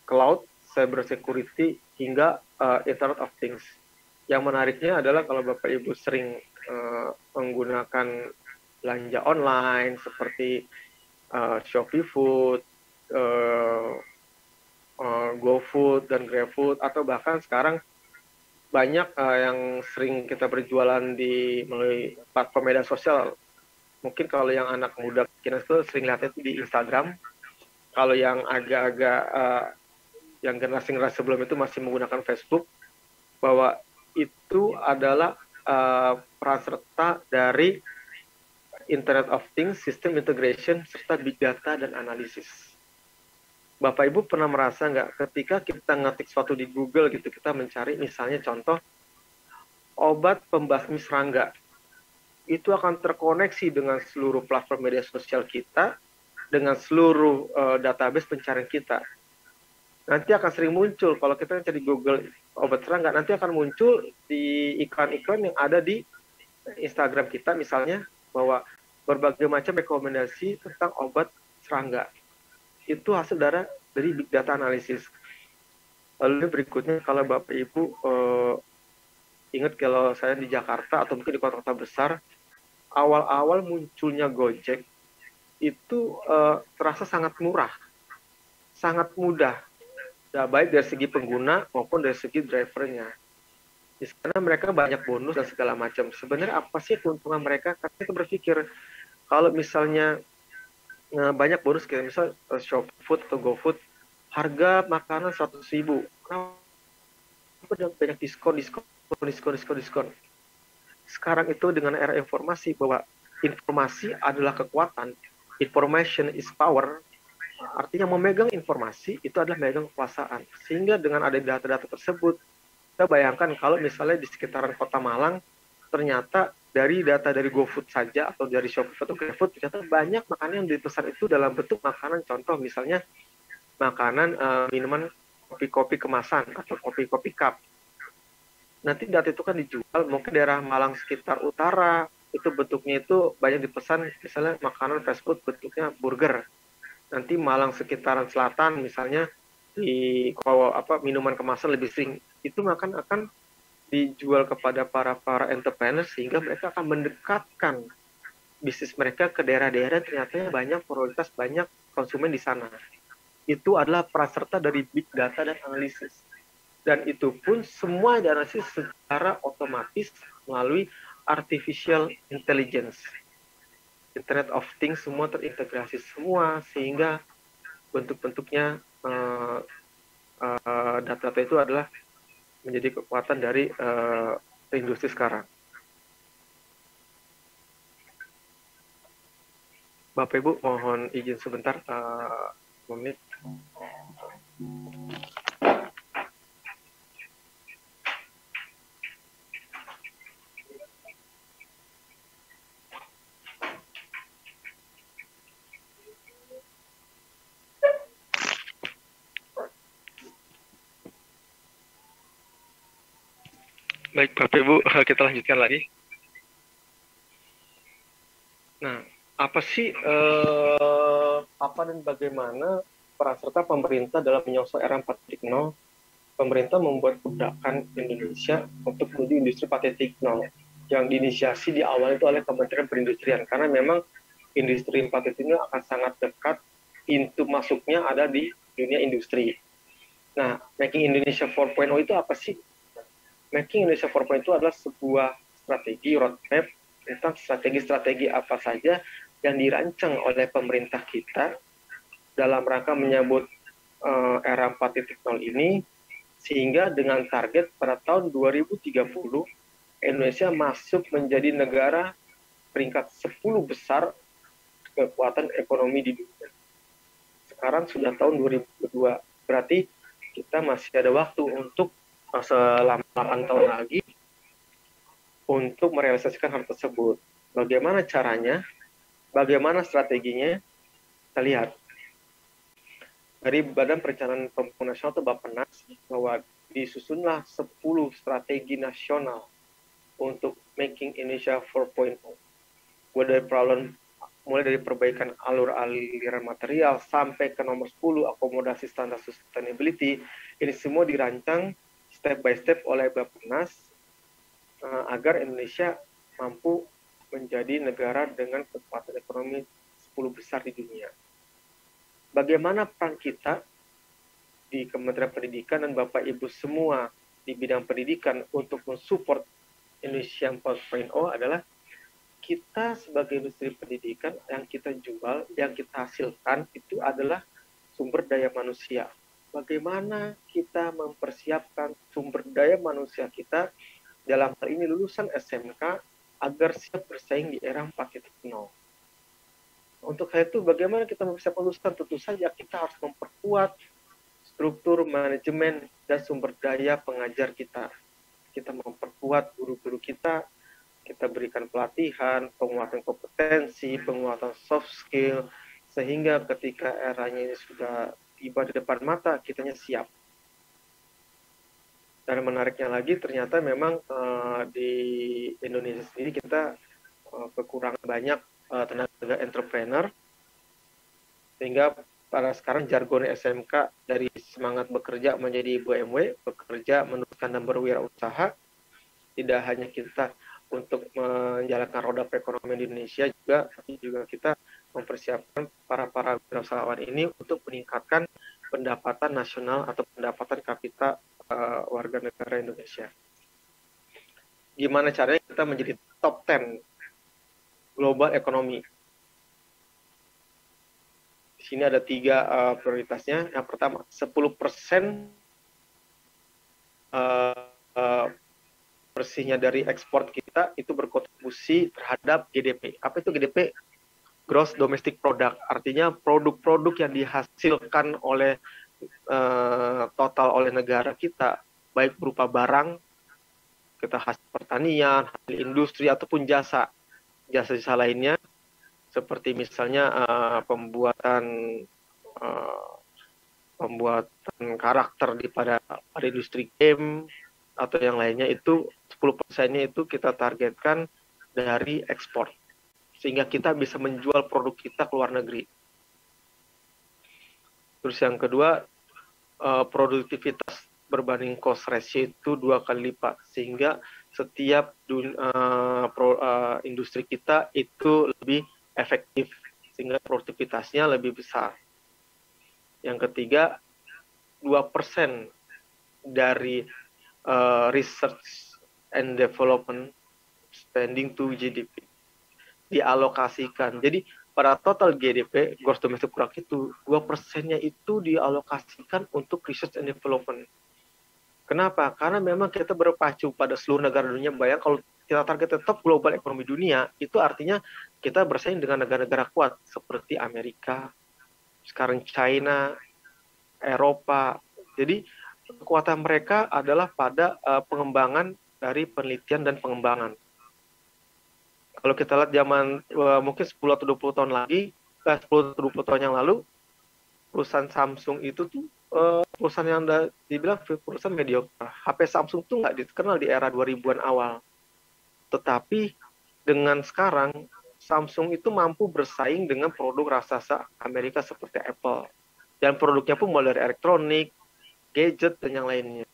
cloud, cyber security, hingga Internet of Things. Yang menariknya adalah kalau Bapak Ibu sering menggunakan belanja online seperti Shopee Food, GoFood dan GrabFood, atau bahkan sekarang banyak yang sering kita berjualan melalui platform media sosial. Mungkin kalau yang anak muda kita itu sering lihatnya itu di Instagram. Kalau yang agak-agak yang generasi-generasi sebelum itu masih menggunakan Facebook, bahwa itu adalah peran serta dari Internet of Things, System Integration, serta Big Data dan Analisis. Bapak Ibu pernah merasa nggak ketika kita ngetik sesuatu di Google gitu, kita mencari misalnya contoh obat pembasmi serangga, itu akan terkoneksi dengan seluruh platform media sosial kita, dengan seluruh database pencarian kita. Nanti akan sering muncul, kalau kita cari Google obat serangga, nanti akan muncul di iklan-iklan yang ada di Instagram kita misalnya, bahwa berbagai macam rekomendasi tentang obat serangga. Itu hasil dari big data analysis. Lalu berikutnya, kalau Bapak Ibu ingat kalau saya di Jakarta atau mungkin di kota-kota besar, awal-awal munculnya Gojek itu terasa sangat murah, sangat mudah, baik dari segi pengguna maupun dari segi drivernya. Di sana mereka banyak bonus dan segala macam. Sebenarnya apa sih keuntungan mereka? Karena kita berpikir kalau misalnya banyak bonus, kayak misal Shopfood atau GoFood, harga makanan 100.000, kenapa banyak diskon. Sekarang itu dengan era informasi, bahwa informasi adalah kekuatan, information is power, artinya memegang informasi itu adalah memegang kekuasaan. Sehingga dengan ada data-data tersebut, kita bayangkan kalau misalnya di sekitaran Kota Malang, ternyata dari data dari GoFood saja atau dari Shopee atau GrabFood, ternyata banyak makanan yang dipesan itu dalam bentuk makanan, contoh misalnya makanan minuman kopi-kopi kemasan atau kopi-kopi cup. Nanti data itu kan dijual, mungkin daerah Malang sekitar utara itu bentuknya itu banyak dipesan misalnya makanan fast food bentuknya burger. Nanti Malang sekitaran selatan misalnya di minuman kemasan lebih sering, itu akan dijual kepada para entrepreneur, sehingga mereka akan mendekatkan bisnis mereka ke daerah-daerah ternyata banyak prioritas, banyak konsumen di sana. Itu adalah peran serta dari big data dan analisis. Dan itu pun semua dianalisis secara otomatis melalui artificial intelligence. Internet of Things semua terintegrasi semua, sehingga bentuk-bentuknya data-data itu adalah menjadi kekuatan dari industri sekarang. Bapak Ibu mohon izin sebentar, menit. Baik Bapak Ibu, kita lanjutkan lagi. Nah, apa sih apa dan bagaimana peran serta pemerintah dalam menyongsong era 4.0? Pemerintah membuat kebijakan Indonesia untuk menuju industri 4.0 yang diinisiasi di awal itu oleh Kementerian Perindustrian, karena memang industri 4.0 akan sangat dekat, pintu masuknya ada di dunia industri. Nah, Making Indonesia 4.0 itu apa sih? Making Indonesia 4.0 itu adalah sebuah strategi roadmap tentang strategi-strategi apa saja yang dirancang oleh pemerintah kita dalam rangka menyambut era 4.0 ini, sehingga dengan target pada tahun 2030 Indonesia masuk menjadi negara peringkat 10 besar kekuatan ekonomi di dunia. Sekarang sudah tahun 2002, berarti kita masih ada waktu untuk selama 8 tahun lagi untuk merealisasikan hal tersebut. Bagaimana caranya? Bagaimana strateginya? Kita lihat. dari Badan Perencanaan Pembangunan Nasional atau Bappenas bahwa disusunlah 10 strategi nasional untuk making Indonesia 4.0. Mulai dari perbaikan alur aliran material sampai ke nomor 10 akomodasi standar sustainability, ini semua dirancang step by step oleh Bappenas agar Indonesia mampu menjadi negara dengan kekuatan ekonomi 10 besar di dunia. Bagaimana peran kita di Kementerian Pendidikan dan Bapak Ibu semua di bidang pendidikan untuk mensupport Indonesia 4.0 adalah kita sebagai industri pendidikan yang kita jual, yang kita hasilkan itu adalah sumber daya manusia. Bagaimana kita mempersiapkan sumber daya manusia kita dalam hal ini lulusan SMK agar siap bersaing di era 4.0. Untuk hal itu bagaimana kita mempersiapkan lulusan? Tentu saja kita harus memperkuat struktur manajemen dan sumber daya pengajar kita. Kita memperkuat guru-guru kita berikan pelatihan, penguatan kompetensi, penguatan soft skill, sehingga ketika eranya ini sudah tiba di depan mata, kitanya siap. Dan menariknya lagi, ternyata memang di Indonesia sendiri kita kekurangan banyak tenaga entrepreneur, sehingga pada sekarang jargon SMK dari semangat bekerja menjadi BMW, bekerja, meneruskan dan berwirausaha, tidak hanya kita untuk menjalankan roda perekonomian di Indonesia tapi juga kita mempersiapkan para wirausahawan ini untuk meningkatkan pendapatan nasional atau pendapatan kapita warga negara Indonesia. Gimana caranya kita menjadi top 10 global ekonomi? Di sini ada 3 prioritasnya. Yang pertama, 10% bersihnya dari ekspor kita itu berkontribusi terhadap GDP. Apa itu GDP? Gross Domestic Product. Artinya produk-produk yang dihasilkan oleh total oleh negara kita, baik berupa barang, kita hasil pertanian, hasil industri, ataupun jasa-jasa lainnya, seperti misalnya pembuatan karakter pada industri game, atau yang lainnya, itu 10%-nya itu kita targetkan dari ekspor, sehingga kita bisa menjual produk kita ke luar negeri. Terus yang kedua, produktivitas berbanding cost ratio itu 2 kali lipat, sehingga setiap industri kita itu lebih efektif, sehingga produktivitasnya lebih besar. Yang ketiga, 2% dari research and development spending to GDP dialokasikan. Jadi pada total GDP, gross domestic product itu 2%-nya itu dialokasikan untuk research and development. Kenapa? Karena memang kita berpacu pada seluruh negara dunia. Bayang kalau kita target top global ekonomi dunia, itu artinya kita bersaing dengan negara-negara kuat seperti Amerika, sekarang China, Eropa. Jadi kekuatan mereka adalah pada pengembangan dari penelitian dan pengembangan. Kalau kita lihat zaman mungkin 10 atau 20 tahun lagi, 10 atau 20 tahun yang lalu, perusahaan Samsung itu tuh perusahaan yang dibilang perusahaan mediocre. HP Samsung tuh nggak dikenal di era 2000-an awal. Tetapi dengan sekarang, Samsung itu mampu bersaing dengan produk raksasa Amerika seperti Apple. Dan produknya pun mulai dari elektronik, gadget, dan yang lainnya.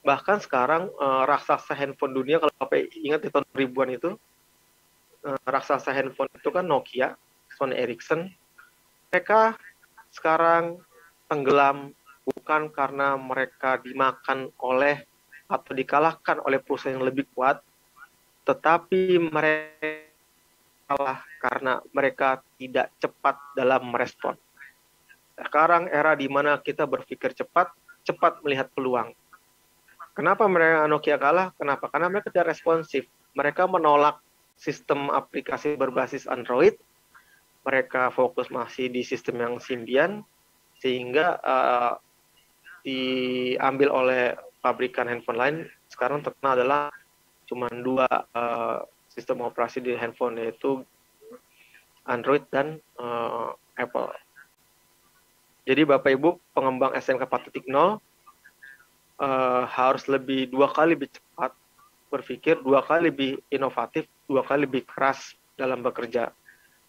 Bahkan sekarang raksasa handphone dunia, kalau Bapak ingat di tahun 2000-an itu, raksasa handphone itu kan Nokia, Sony Ericsson. Mereka sekarang tenggelam bukan karena mereka dimakan oleh atau dikalahkan oleh perusahaan yang lebih kuat, tetapi mereka kalah karena mereka tidak cepat dalam merespon. Sekarang era di mana kita berpikir cepat melihat peluang. Kenapa mereka Nokia kalah? Kenapa? Karena mereka tidak responsif. Mereka menolak sistem aplikasi berbasis Android. Mereka fokus masih di sistem yang Symbian, sehingga diambil oleh pabrikan handphone lain. Sekarang terkenal adalah cuma 2 sistem operasi di handphone, yaitu Android dan Apple. Jadi Bapak Ibu pengembang SMK 4.0 harus lebih 2 kali lebih cepat berpikir, 2 kali lebih inovatif, 2 kali lebih keras dalam bekerja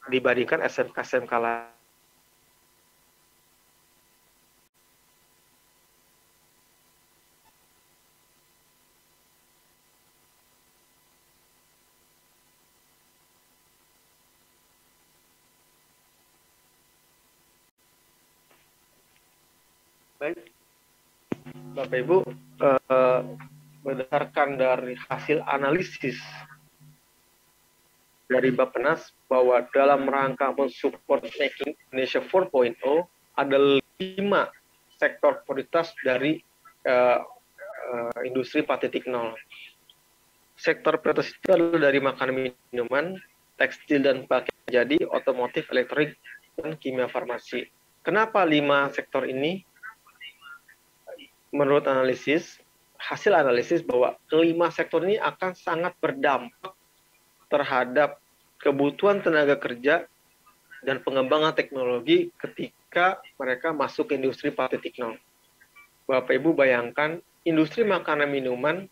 dibandingkan SMK-SMK lain. Baik, Bapak Ibu, berdasarkan dari hasil analisis dari Bappenas bahwa dalam rangka mensupport Making Indonesia 4.0 ada 5 sektor prioritas dari industri 4.0. Sektor prioritas itu adalah dari makanan minuman, tekstil dan pakaian jadi, otomotif, elektrik, dan kimia farmasi. Kenapa 5 sektor ini? Menurut hasil analisis bahwa kelima sektor ini akan sangat berdampak terhadap kebutuhan tenaga kerja dan pengembangan teknologi ketika mereka masuk ke industri 4.0. Bapak Ibu bayangkan industri makanan minuman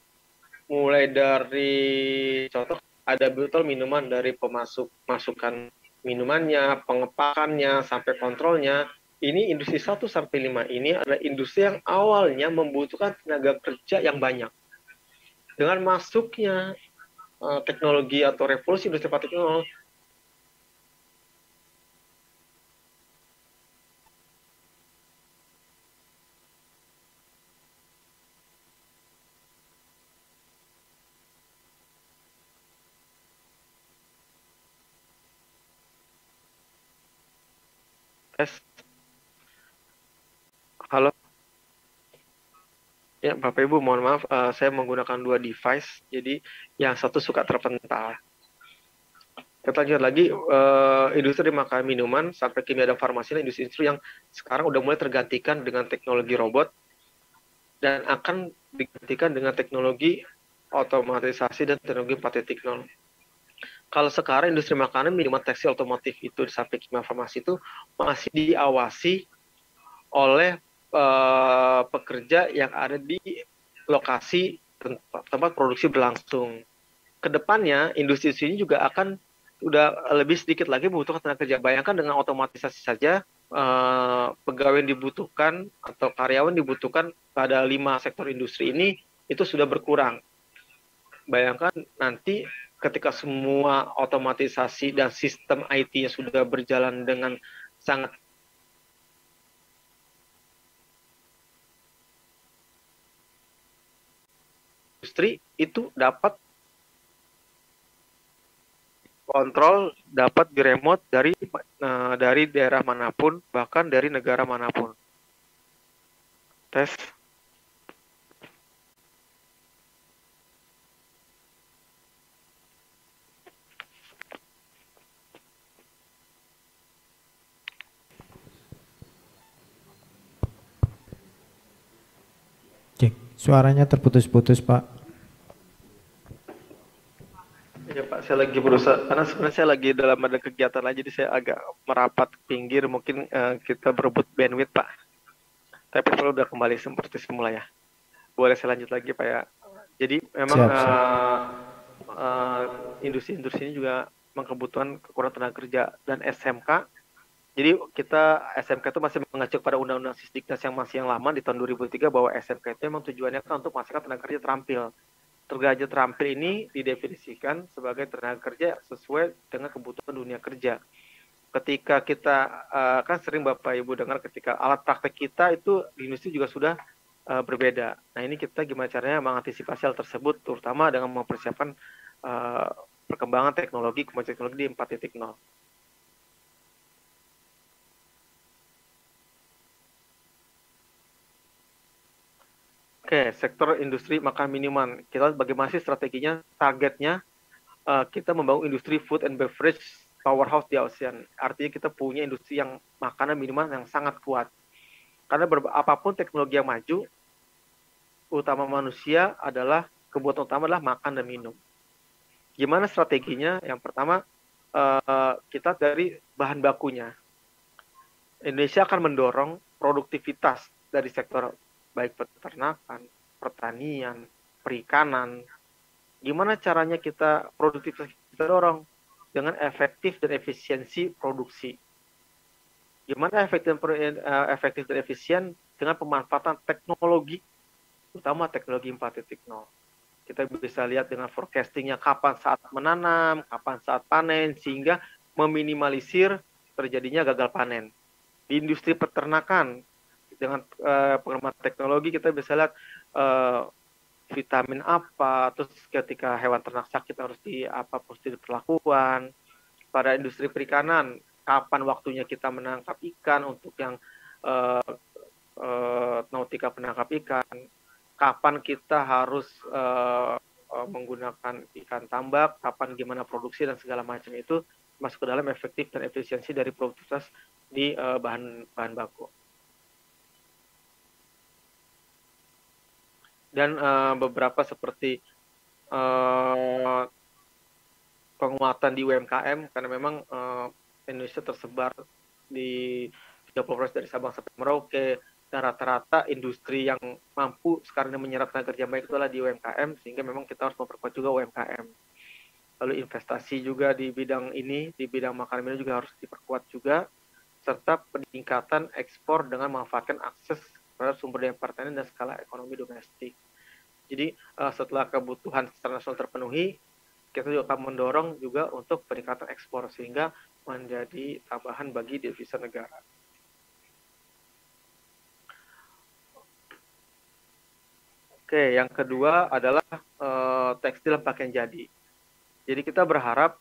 mulai dari contoh ada botol minuman dari masukan minumannya, pengepakannya sampai kontrolnya. Ini industri 1 sampai 5 ini adalah industri yang awalnya membutuhkan tenaga kerja yang banyak. Dengan masuknya teknologi atau revolusi industri 4.0, halo. Ya, Bapak Ibu, mohon maaf, saya menggunakan 2 device, jadi yang satu suka terpental. Kita lanjut lagi, industri makanan minuman sampai kimia dan farmasi, industri yang sekarang udah mulai tergantikan dengan teknologi robot dan akan digantikan dengan teknologi otomatisasi dan teknologi 4.0. Kalau sekarang industri makanan, minuman, tekstil, otomotif itu sampai kimia farmasi itu masih diawasi oleh pekerja yang ada di lokasi tempat produksi berlangsung. Kedepannya industri ini juga akan udah lebih sedikit lagi membutuhkan tenaga kerja. Bayangkan dengan otomatisasi saja pegawai yang dibutuhkan atau karyawan dibutuhkan pada 5 sektor industri ini itu sudah berkurang. Bayangkan nanti ketika semua otomatisasi dan sistem IT-nya sudah berjalan dengan sangat industri itu dapat kontrol, dapat diremote dari daerah manapun, bahkan dari negara manapun. Tes. Cek, suaranya terputus-putus, Pak. Ya Pak, saya lagi berusaha, karena sebenarnya saya lagi dalam ada kegiatan lagi, jadi saya agak merapat ke pinggir, mungkin kita berebut bandwidth Pak. Tapi kalau udah kembali seperti semula ya. Boleh saya lanjut lagi Pak ya. Jadi memang industri-industri ini juga kebutuhan kekurangan tenaga kerja dan SMK. Jadi kita SMK itu masih mengacu pada Undang-Undang Sisdiknas yang lama di tahun 2003 bahwa SMK itu memang tujuannya kan untuk menghasilkan tenaga kerja terampil. Tenaga kerja terampil ini didefinisikan sebagai tenaga kerja sesuai dengan kebutuhan dunia kerja. Ketika kita kan sering Bapak Ibu dengar ketika alat praktek kita itu di industri juga sudah berbeda. Nah ini kita gimana caranya mengantisipasi hal tersebut, terutama dengan mempersiapkan perkembangan teknologi, kemajuan teknologi di 4.0. Oke, sektor industri makanan minuman. Kita bagaimana sih strateginya, targetnya kita membangun industri food and beverage powerhouse di ASEAN. Artinya kita punya industri yang makanan minuman yang sangat kuat. Karena apapun teknologi yang maju, utama manusia adalah kebutuhan utama adalah makan dan minum. Gimana strateginya? Yang pertama, kita dari bahan bakunya. Indonesia akan mendorong produktivitas dari sektor baik peternakan, pertanian, perikanan. Gimana caranya kita produktivitas kita dorong dengan efektif dan efisiensi produksi. Gimana efektif dan efisien dengan pemanfaatan teknologi, terutama teknologi 4.0. Kita bisa lihat dengan forecastingnya kapan saat menanam, kapan saat panen, sehingga meminimalisir terjadinya gagal panen. Di industri peternakan, dengan pengembangan teknologi kita bisa lihat vitamin apa, terus ketika hewan ternak sakit harus diperlakukan. Pada industri perikanan, kapan waktunya kita menangkap ikan untuk yang nautika penangkap ikan, kapan kita harus menggunakan ikan tambak, kapan gimana produksi dan segala macam itu masuk ke dalam efektif dan efisiensi dari produktivitas di bahan baku. Dan beberapa seperti penguatan di UMKM, karena memang Indonesia tersebar di 30 provinsi dari Sabang sampai Merauke, dan rata-rata industri yang mampu sekarang ini menyerap tenaga kerja baik itulah di UMKM, sehingga memang kita harus memperkuat juga UMKM. Lalu investasi juga di bidang ini, di bidang makanan minum juga harus diperkuat juga, serta peningkatan ekspor dengan memanfaatkan akses terhadap sumber daya pertanian dan skala ekonomi domestik. Jadi setelah kebutuhan secara nasional terpenuhi, kita juga akan mendorong juga untuk peningkatan ekspor sehingga menjadi tambahan bagi devisa negara. Oke, yang kedua adalah tekstil pakaian jadi. Jadi kita berharap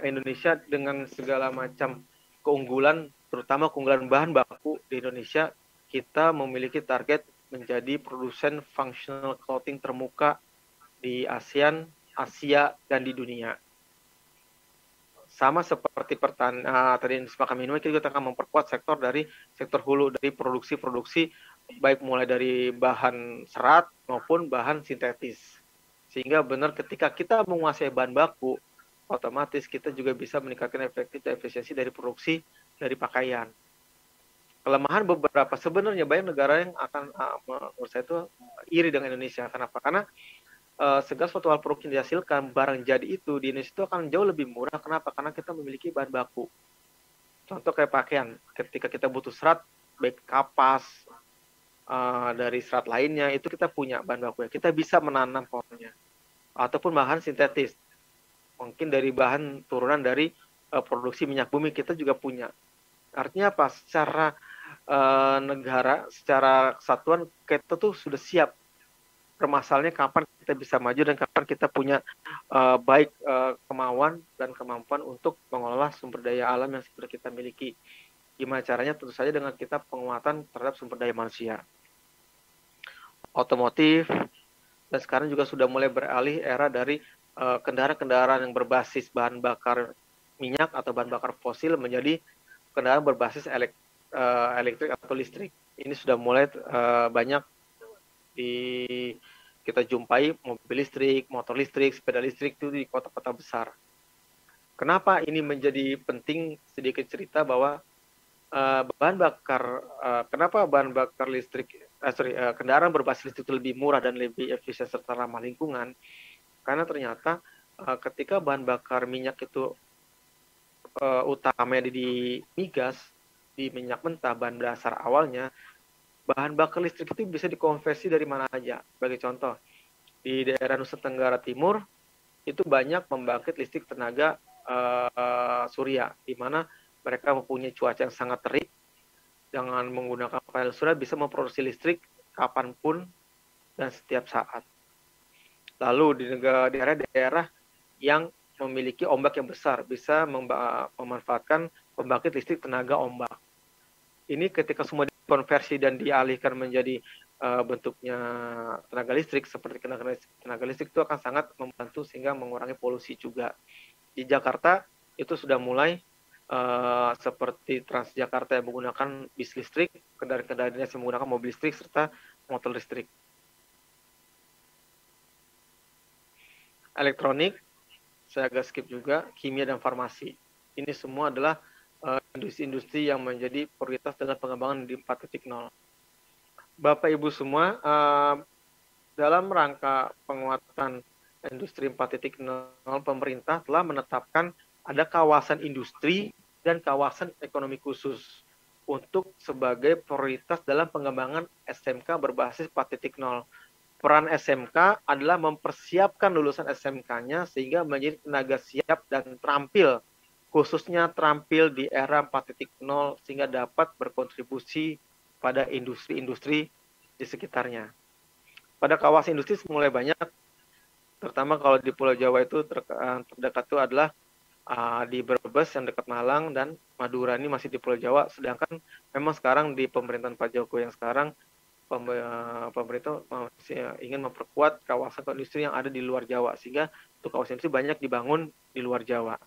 Indonesia dengan segala macam keunggulan, terutama keunggulan bahan baku di Indonesia, kita memiliki target menjadi produsen functional clothing termuka di ASEAN, Asia, dan di dunia. Sama seperti tadi sepakat minum, kita juga akan memperkuat sektor dari sektor hulu, dari produksi baik mulai dari bahan serat maupun bahan sintetis. Sehingga benar ketika kita menguasai bahan baku, otomatis kita juga bisa meningkatkan efektif dan efisiensi dari produksi dari pakaian. Kelemahan beberapa, sebenarnya banyak negara yang akan menurut saya itu iri dengan Indonesia. Kenapa? Karena segala suatu hal produk yang dihasilkan, barang jadi itu di Indonesia itu akan jauh lebih murah. Kenapa? Karena kita memiliki bahan baku. Contoh kayak pakaian, ketika kita butuh serat, baik kapas, dari serat lainnya, itu kita punya bahan baku. Kita bisa menanam pohonnya. Ataupun bahan sintetis. Mungkin dari bahan turunan dari produksi minyak bumi kita juga punya. Artinya apa? Secara negara, secara kesatuan kita tuh sudah siap. Permasalahannya kapan kita bisa maju dan kapan kita punya baik kemauan dan kemampuan untuk mengelola sumber daya alam yang sudah kita miliki. Gimana caranya? Tentu saja dengan kita penguatan terhadap sumber daya manusia. Otomotif, dan sekarang juga sudah mulai beralih era dari kendaraan-kendaraan yang berbasis bahan bakar minyak atau bahan bakar fosil menjadi kendaraan berbasis elektrik atau listrik. Ini sudah mulai banyak kita jumpai mobil listrik, motor listrik, sepeda listrik itu di kota-kota besar. Kenapa ini menjadi penting? Sedikit cerita bahwa kenapa bahan bakar listrik, kendaraan berbasis listrik itu lebih murah dan lebih efisien serta ramah lingkungan? Karena ternyata ketika bahan bakar minyak itu utamanya di migas, di minyak mentah, bahan dasar awalnya, bahan bakar listrik itu bisa dikonversi dari mana aja. Sebagai contoh, di daerah Nusa Tenggara Timur itu banyak membangkit listrik tenaga surya, di mana mereka mempunyai cuaca yang sangat terik, dengan menggunakan panel surya bisa memproduksi listrik kapanpun dan setiap saat. Lalu di daerah-daerah yang memiliki ombak yang besar bisa memanfaatkan pembangkit listrik tenaga ombak. Ini ketika semua dikonversi dan dialihkan menjadi bentuknya tenaga listrik, seperti tenaga listrik itu akan sangat membantu sehingga mengurangi polusi juga. Di Jakarta itu sudah mulai seperti Transjakarta yang menggunakan bis listrik, kendaraan-kendaraan dinas yang menggunakan mobil listrik serta motor listrik. Elektronik, saya agak skip juga, kimia dan farmasi. Ini semua adalah industri-industri yang menjadi prioritas dalam pengembangan di 4.0. Bapak Ibu semua, dalam rangka penguatan industri 4.0, pemerintah telah menetapkan ada kawasan industri dan kawasan ekonomi khusus untuk sebagai prioritas dalam pengembangan SMK berbasis 4.0. Peran SMK adalah mempersiapkan lulusan SMK-nya sehingga menjadi tenaga siap dan terampil, khususnya terampil di era 4.0 sehingga dapat berkontribusi pada industri-industri di sekitarnya. Pada kawasan industri mulai banyak, terutama kalau di Pulau Jawa itu terdekat itu adalah di Brebes yang dekat Malang, dan Madura ini masih di Pulau Jawa. Sedangkan memang sekarang di pemerintahan Pak Jokowi yang sekarang, pemerintah ingin memperkuat kawasan industri yang ada di luar Jawa, sehingga untuk kawasan industri banyak dibangun di luar Jawa.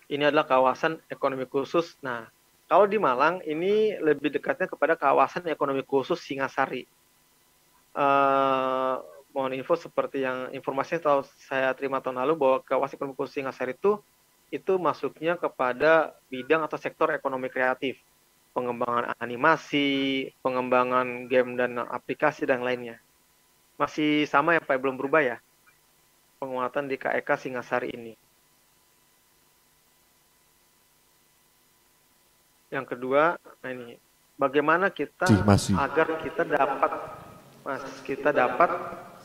Ini adalah kawasan ekonomi khusus. Nah, kalau di Malang ini lebih dekatnya kepada kawasan ekonomi khusus Singasari. Mohon info seperti yang informasinya tahu saya terima tahun lalu bahwa kawasan ekonomi khusus Singasari itu masuknya kepada bidang atau sektor ekonomi kreatif, pengembangan animasi, pengembangan game dan aplikasi dan lainnya. Masih sama ya Pak, belum berubah ya penguatan di KEK Singasari ini. Yang kedua, nah ini bagaimana kita agar kita dapat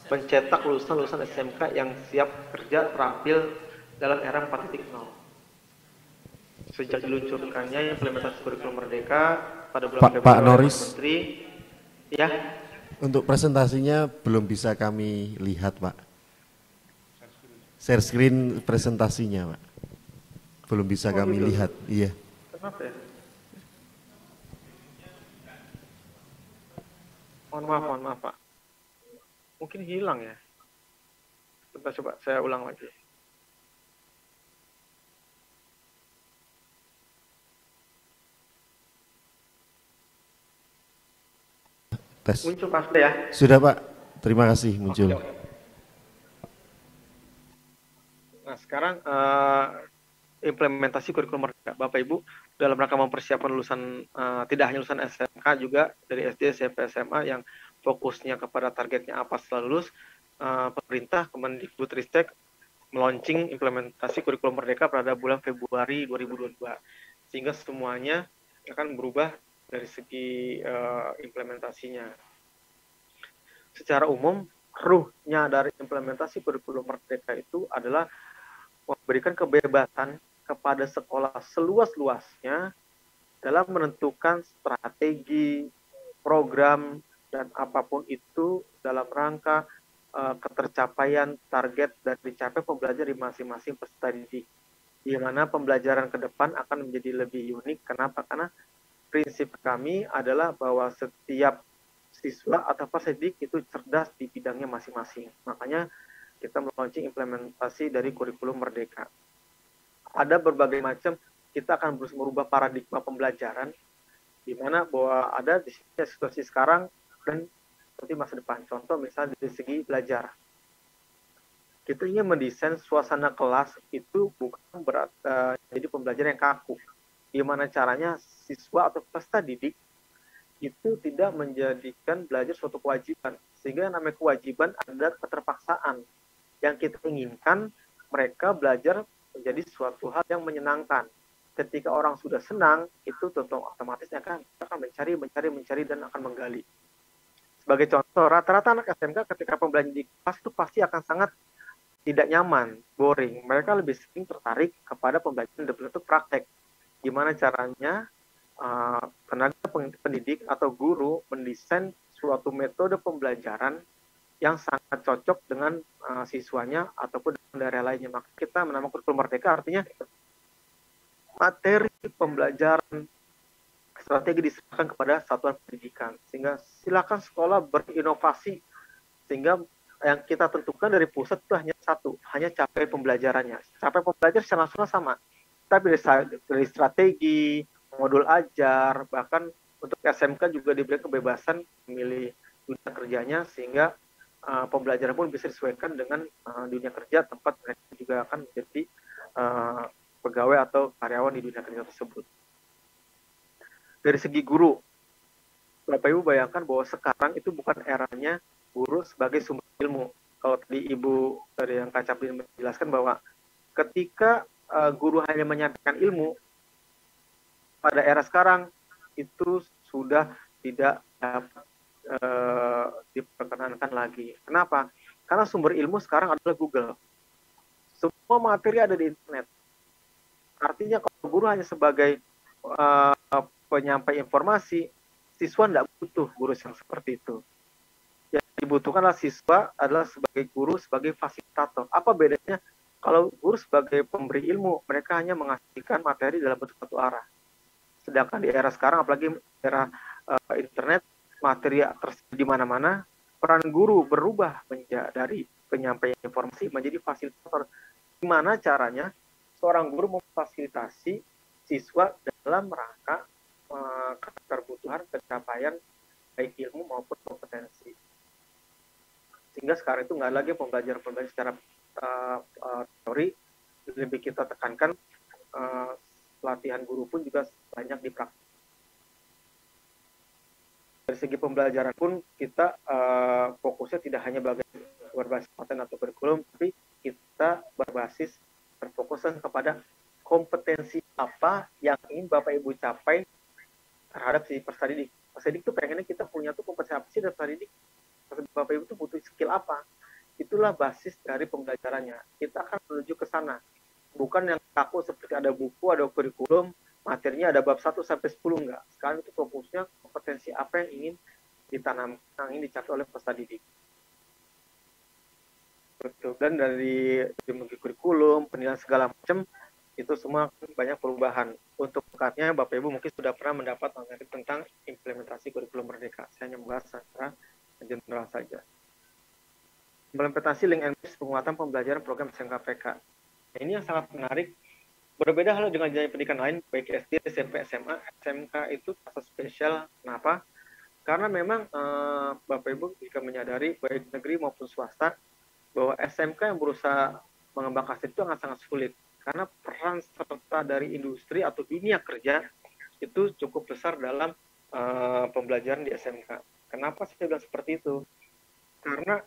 mencetak lulusan-lulusan SMK yang siap kerja terampil dalam era 4.0. Sejak diluncurkannya implementasi kurikulum Merdeka pada bulan Februari Pak Noris, Menteri, ya. Untuk presentasinya belum bisa kami lihat, Pak. Share screen presentasinya, Pak. Belum bisa kami lihat. Iya. Kenapa ya? Mohon maaf Pak. Mungkin hilang ya. Coba saya ulang lagi. Tes. Muncul pasti ya. Sudah Pak, terima kasih muncul. Oke. Nah sekarang implementasi kurikulum Merdeka. Bapak Ibu dalam rangka mempersiapkan lulusan tidak hanya lulusan SMK juga dari SD, SMP, SMA yang fokusnya kepada targetnya apa setelah lulus, pemerintah Kemendikbudristek melaunching implementasi kurikulum Merdeka pada bulan Februari 2022 sehingga semuanya akan berubah dari segi implementasinya. Secara umum ruhnya dari implementasi kurikulum Merdeka itu adalah memberikan kebebasan kepada sekolah seluas-luasnya dalam menentukan strategi, program, dan apapun itu dalam rangka ketercapaian target dan dicapai pembelajar di masing-masing peserta didik. Di mana pembelajaran ke depan akan menjadi lebih unik. Kenapa? Karena prinsip kami adalah bahwa setiap siswa atau peserta didik itu cerdas di bidangnya masing-masing. Makanya kita melaunching implementasi dari kurikulum Merdeka. Ada berbagai macam, kita akan berusaha merubah paradigma pembelajaran, di mana bahwa ada di situasi sekarang dan nanti masa depan. Contoh misalnya dari segi belajar. Kita ingin mendesain suasana kelas itu bukan jadi pembelajaran yang kaku. Di mana caranya siswa atau peserta didik itu tidak menjadikan belajar suatu kewajiban. Sehingga yang namanya kewajiban adalah keterpaksaan. Yang kita inginkan mereka belajar menjadi suatu hal yang menyenangkan. Ketika orang sudah senang, itu tentu otomatis akan mencari dan akan menggali. Sebagai contoh, rata-rata anak SMK ketika pembelajaran di kelas itu pasti akan sangat tidak nyaman, boring. Mereka lebih sering tertarik kepada pembelajaran bentuk praktek. Gimana caranya tenaga pendidik atau guru mendesain suatu metode pembelajaran yang sangat cocok dengan siswanya ataupun daerah lainnya. Maka kita menamakan kurikulum Merdeka artinya materi pembelajaran strategi diserahkan kepada satuan pendidikan. Sehingga silakan sekolah berinovasi. Sehingga yang kita tentukan dari pusat itu hanya satu, hanya capaian pembelajarannya. Capaian pembelajaran secara nasional sama. Tapi dari strategi, modul ajar, bahkan untuk SMK juga diberi kebebasan memilih dunia kerjanya sehingga pembelajaran pun bisa disesuaikan dengan dunia kerja tempat mereka juga akan menjadi pegawai atau karyawan di dunia kerja tersebut. Dari segi guru, Bapak Ibu bayangkan bahwa sekarang itu bukan eranya guru sebagai sumber ilmu. Kalau tadi Ibu dari yang Kak Capri menjelaskan bahwa ketika guru hanya menyampaikan ilmu, pada era sekarang itu sudah tidak dapat diperkenankan lagi. Kenapa? Karena sumber ilmu sekarang adalah Google. Semua materi ada di internet. Artinya kalau guru hanya sebagai penyampai informasi, siswa tidak butuh guru yang seperti itu. Yang dibutuhkan adalah siswa adalah sebagai guru, sebagai fasilitator. Apa bedanya? Kalau guru sebagai pemberi ilmu, mereka hanya menghasilkan materi dalam bentuk satu arah. Sedangkan di era sekarang, apalagi era internet, materi tersedia di mana-mana, peran guru berubah dari penyampaian informasi menjadi fasilitator. Gimana caranya seorang guru memfasilitasi siswa dalam rangka kebutuhan pencapaian baik ilmu maupun kompetensi. Sehingga sekarang itu nggak lagi pembelajaran secara teori, lebih kita tekankan pelatihan guru pun juga banyak dipraktik. Dari segi pembelajaran pun kita fokusnya tidak hanya berbasis konten atau kurikulum, tapi kita berfokuskan kepada kompetensi apa yang ingin Bapak Ibu capai terhadap si peserta didik. Peserta didik itu pengennya kita punya tuh kompetensi apa sih dari peserta didik. Bapak Ibu itu butuh skill apa. Itulah basis dari pembelajarannya. Kita akan menuju ke sana. Bukan yang kaku seperti ada buku, ada kurikulum, materinya ada bab 1 sampai 10 enggak. Sekarang itu fokusnya kompetensi apa yang ingin ditanamkan, yang ingin dicapai oleh peserta didik. Betul. Dan dari kurikulum, penilaian segala macam, itu semua banyak perubahan. Untuk lengkapnya, Bapak Ibu mungkin sudah pernah mendapat materi tentang implementasi kurikulum merdeka. Saya hanya membahas secara general saja. Implementasi link and match penguatan pembelajaran program SMKPK. Nah, ini yang sangat menarik. Berbeda halnya dengan jenjang pendidikan lain, baik SD, SMP, SMA, SMK itu kasus spesial. Kenapa? Karena memang Bapak Ibu jika menyadari baik negeri maupun swasta bahwa SMK yang berusaha mengembangkan itu sangat sulit. Karena peran serta dari industri atau dunia kerja itu cukup besar dalam pembelajaran di SMK. Kenapa saya bilang seperti itu? Karena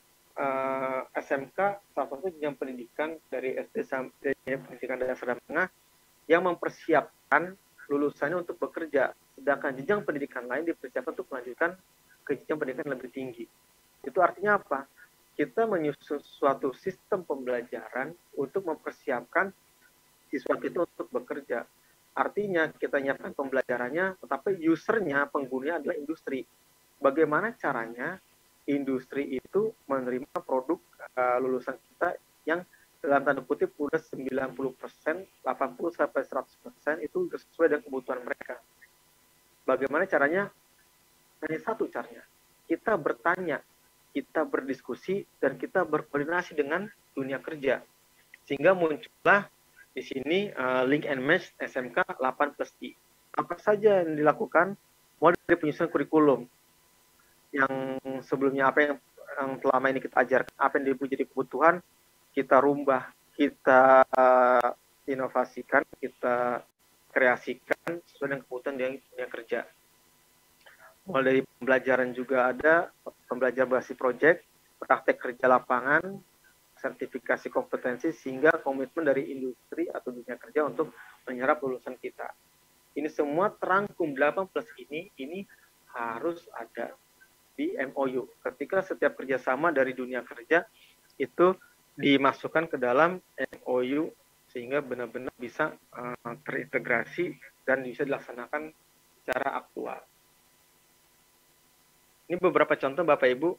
SMK salah satu jenjang pendidikan dari SD sampai pendidikan dasar dan menengah yang mempersiapkan lulusannya untuk bekerja. Sedangkan jenjang pendidikan lain dipersiapkan untuk melanjutkan ke jenjang pendidikan lebih tinggi. Itu artinya apa? Kita menyusun suatu sistem pembelajaran untuk mempersiapkan siswa kita untuk bekerja. Artinya kita nyiapkan pembelajarannya, tetapi usernya, penggunanya adalah industri. Bagaimana caranya industri itu menerima produk lulusan kita yang dalam tanda kutip udah 90%, 80-100% itu sesuai dengan kebutuhan mereka. Bagaimana caranya? Hanya satu caranya. Kita bertanya, kita berdiskusi, dan kita berkoordinasi dengan dunia kerja. Sehingga muncullah di sini link and match SMK 8+I. Apa saja yang dilakukan? Mulai dari penyusunan kurikulum yang sebelumnya apa yang selama ini kita ajarkan, apa yang menjadi kebutuhan, kita rubah, kita inovasikan, kita kreasikan sesuai dengan kebutuhan yang dunia kerja. Mulai dari pembelajaran juga ada, pembelajaran berbasis proyek, praktek kerja lapangan, sertifikasi kompetensi, sehingga komitmen dari industri atau dunia kerja untuk menyerap lulusan kita. Ini semua terangkum 8+ ini harus ada di MOU. Ketika setiap kerjasama dari dunia kerja itu dimasukkan ke dalam MOU sehingga benar-benar bisa terintegrasi dan bisa dilaksanakan secara aktual. Ini beberapa contoh Bapak Ibu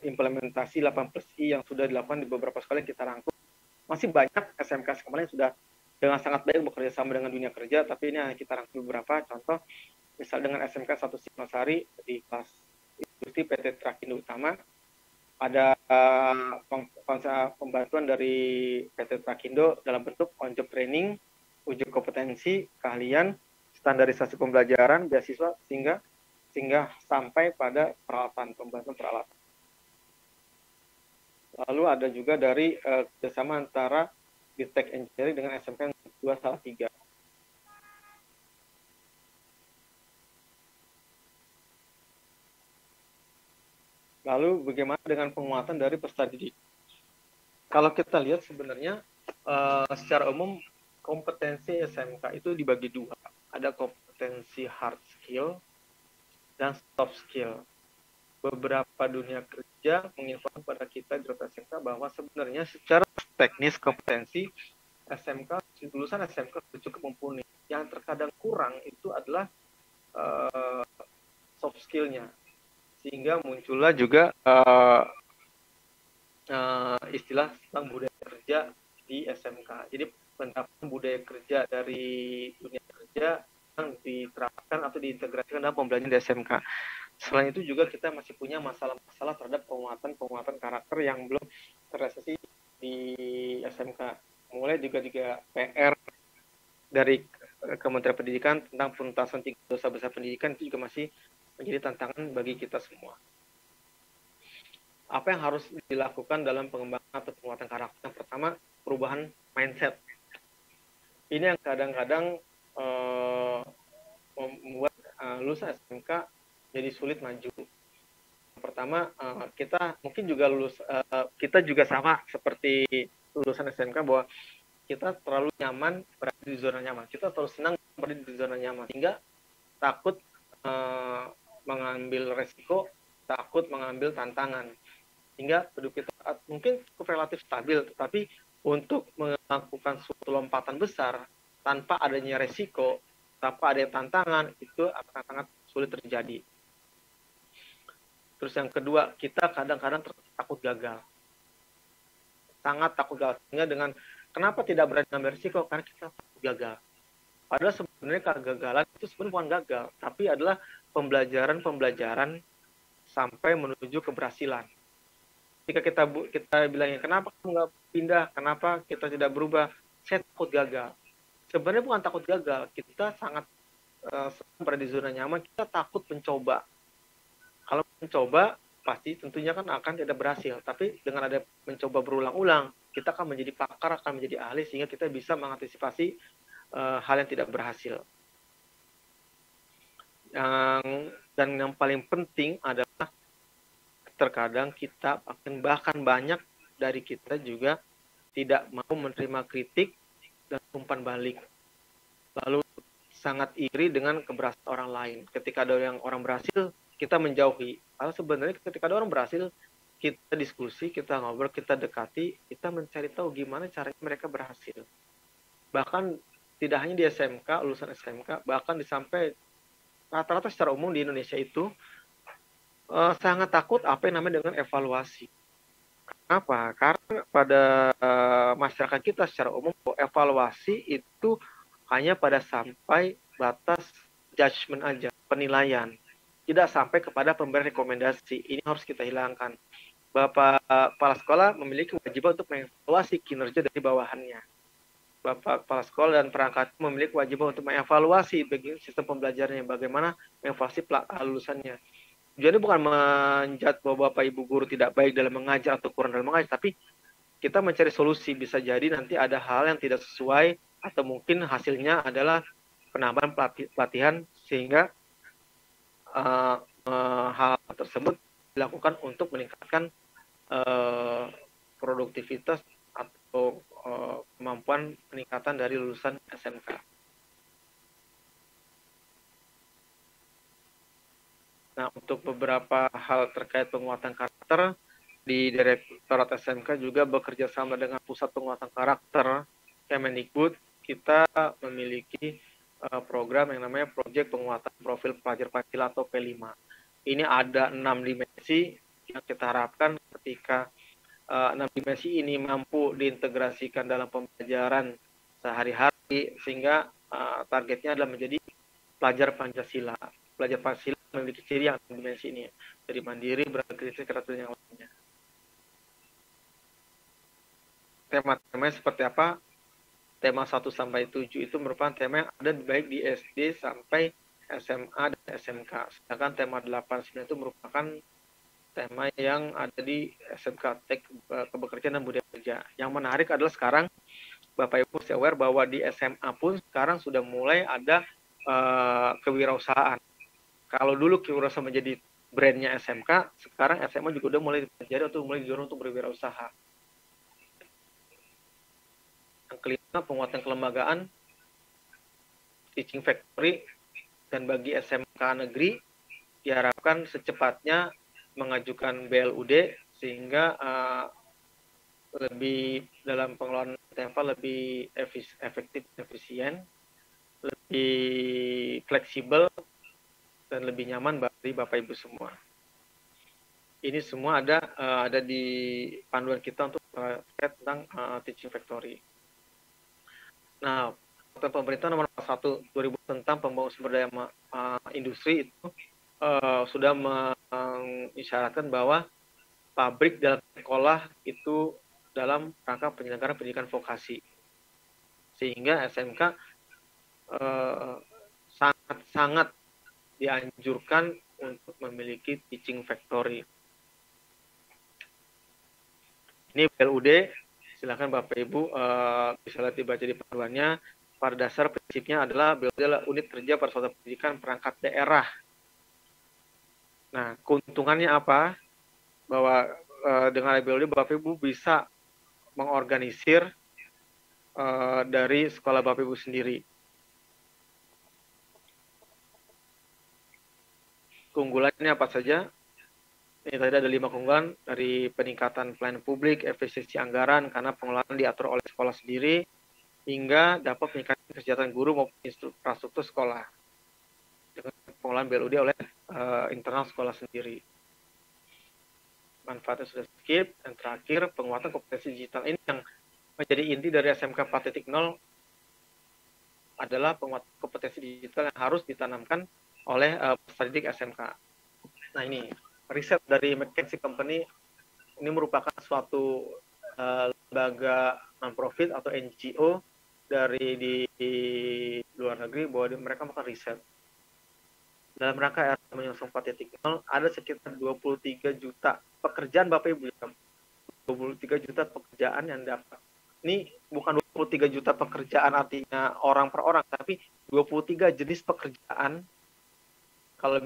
implementasi 8+I yang sudah dilakukan di beberapa sekolah yang kita rangkum. Masih banyak SMK kemarin sudah dengan sangat baik bekerja sama dengan dunia kerja, tapi ini kita rangkum beberapa contoh. Misal dengan SMK 1 Singosari di kelas industri PT Trakindo Utama, ada pembantuan dari PT Trakindo dalam bentuk on-job training, uji kompetensi, keahlian, standarisasi pembelajaran, beasiswa, sehingga sampai pada peralatan, pembantuan peralatan. Lalu ada juga dari kerjasama antara Bidtek Engineering dengan SMK 2 Salatiga. Lalu bagaimana dengan penguatan dari peserta didik? Kalau kita lihat sebenarnya secara umum kompetensi SMK itu dibagi dua. Ada kompetensi hard skill dan soft skill. Beberapa dunia kerja menginformasikan kepada kita di SMK bahwa sebenarnya secara teknis kompetensi SMK, lulusan SMK cukup mumpuni. Yang terkadang kurang itu adalah soft skill-nya. Sehingga muncullah juga istilah tentang budaya kerja di SMK. Jadi penerapan budaya kerja dari dunia kerja yang diterapkan atau diintegrasikan dalam pembelajaran di SMK. Selain itu juga kita masih punya masalah-masalah terhadap penguatan karakter yang belum terrealisasi di SMK. Mulai juga PR dari Kementerian Pendidikan tentang penuntasan 3 dosa besar pendidikan itu juga masih menjadi tantangan bagi kita semua. Apa yang harus dilakukan dalam pengembangan atau penguatan karakter? Yang pertama, perubahan mindset. Ini yang kadang-kadang membuat lulusan SMK jadi sulit maju. Pertama, kita mungkin juga kita juga sama seperti lulusan SMK bahwa kita terlalu nyaman berada di zona nyaman. Kita terlalu senang berada di zona nyaman, sehingga takut mengambil resiko, takut mengambil tantangan. Hingga hidup kita mungkin relatif stabil, tetapi untuk melakukan suatu lompatan besar tanpa adanya resiko, tanpa ada tantangan, itu akan sangat sulit terjadi. Terus yang kedua, kita kadang-kadang takut gagal. Sangat takut gagal. Sehingga dengan kenapa tidak berani mengambil resiko? Karena kita takut gagal. Padahal sebenarnya kegagalan itu sebenarnya bukan gagal, tapi adalah pembelajaran sampai menuju keberhasilan. Jika kita bilangnya, kenapa kamu nggak pindah? Kenapa kita tidak berubah? Saya takut gagal. Sebenarnya bukan takut gagal, kita sangat berada di zona nyaman, kita takut mencoba. Kalau mencoba, pasti tentunya kan akan tidak berhasil. Tapi dengan ada mencoba berulang-ulang, kita akan menjadi pakar, akan menjadi ahli, sehingga kita bisa mengantisipasi hal yang tidak berhasil. Dan yang paling penting adalah terkadang kita bahkan banyak dari kita juga tidak mau menerima kritik dan umpan balik. Lalu sangat iri dengan keberhasilan orang lain. Ketika ada orang berhasil, kita menjauhi. Kalau sebenarnya ketika ada orang berhasil, kita diskusi, kita ngobrol, kita dekati, kita mencari tahu gimana caranya mereka berhasil. Bahkan tidak hanya di SMK, lulusan SMK, bahkan sampai rata-rata secara umum di Indonesia itu sangat takut apa yang namanya dengan evaluasi. Kenapa? Karena pada masyarakat kita secara umum evaluasi itu hanya pada sampai batas judgment aja, penilaian. Tidak sampai kepada pemberian rekomendasi. Ini harus kita hilangkan. Bapak kepala sekolah memiliki kewajiban untuk mengevaluasi kinerja dari bawahannya. Bapak kepala sekolah dan perangkat memiliki kewajiban untuk mengevaluasi sistem pembelajarannya, bagaimana mengevaluasi lulusannya. Jadi bukan menjat bahwa Bapak Ibu guru tidak baik dalam mengajar atau kurang dalam mengajar, tapi kita mencari solusi. Bisa jadi nanti ada hal yang tidak sesuai atau mungkin hasilnya adalah penambahan pelatihan sehingga hal tersebut dilakukan untuk meningkatkan produktivitas atau kemampuan peningkatan dari lulusan SMK. Nah, untuk beberapa hal terkait penguatan karakter, di Direktorat SMK juga bekerja sama dengan Pusat Penguatan Karakter Kemendikbud. Kita memiliki program yang namanya Proyek Penguatan Profil Pelajar Pancasila atau P5. Ini ada 6 dimensi yang kita harapkan ketika 6 dimensi ini mampu diintegrasikan dalam pembelajaran sehari-hari, sehingga targetnya adalah menjadi pelajar Pancasila. Pelajar Pancasila memiliki ciri yang dimensi ini, jadi mandiri, berkritis, kreatif, yang lainnya. Tema-temanya seperti apa? Tema 1-7 itu merupakan tema yang ada baik di SD sampai SMA dan SMK. Sedangkan tema 8-9 itu merupakan tema yang ada di SMK Tek Kebekerjaan dan Budaya Kerja. Yang menarik adalah sekarang Bapak Ibu mesti aware bahwa di SMA pun sekarang sudah mulai ada kewirausahaan. Kalau dulu kewirausahaan menjadi brandnya SMK, sekarang SMA juga udah mulai dipelajari untuk mulai didorong untuk berwirausaha. Yang kelima, penguatan kelembagaan, teaching factory, dan bagi SMK negeri diharapkan secepatnya mengajukan BLUD sehingga lebih dalam pengelolaan tempo lebih efektif, efisien, lebih fleksibel, dan lebih nyaman bagi Bapak Ibu semua. Ini semua ada di panduan kita untuk terkait tentang teaching factory. Nah, peraturan pemerintah nomor 1 2000 tentang pembangunan sumber daya industri itu sudah mengisyaratkan bahwa pabrik dalam sekolah itu dalam rangka penyelenggaraan pendidikan vokasi. Sehingga SMK sangat-sangat dianjurkan untuk memiliki teaching factory. Ini BLUD, silakan Bapak Ibu bisa lihat dibaca di panduannya. Pada dasar prinsipnya adalah BLUD adalah unit kerja persatuan pendidikan perangkat daerah. Nah, keuntungannya apa? Bahwa dengan BLUD Bapak Ibu bisa mengorganisir dari sekolah Bapak Ibu sendiri. Keunggulannya apa saja? Ini tadi ada 5 keunggulan, dari peningkatan pelayanan publik, efisiensi anggaran karena pengelolaan diatur oleh sekolah sendiri, hingga dapat meningkatkan kesejahteraan guru maupun infrastruktur sekolah dengan pengelolaan BLUD oleh internal sekolah sendiri. Manfaatnya sudah skip. Dan terakhir, penguatan kompetensi digital. Ini yang menjadi inti dari SMK 4.0 adalah penguatan kompetensi digital yang harus ditanamkan oleh peserta didik SMK. Nah, ini riset dari McKinsey Company, ini merupakan suatu lembaga non-profit atau NGO dari di luar negeri bahwa mereka melakukan riset. Dalam rangka era menyongsong 4.0 ada sekitar 23 juta pekerjaan Bapak Ibu. 23 juta pekerjaan yang dapat. Ini bukan 23 juta pekerjaan artinya orang per orang, tapi 23 jenis pekerjaan. Kalau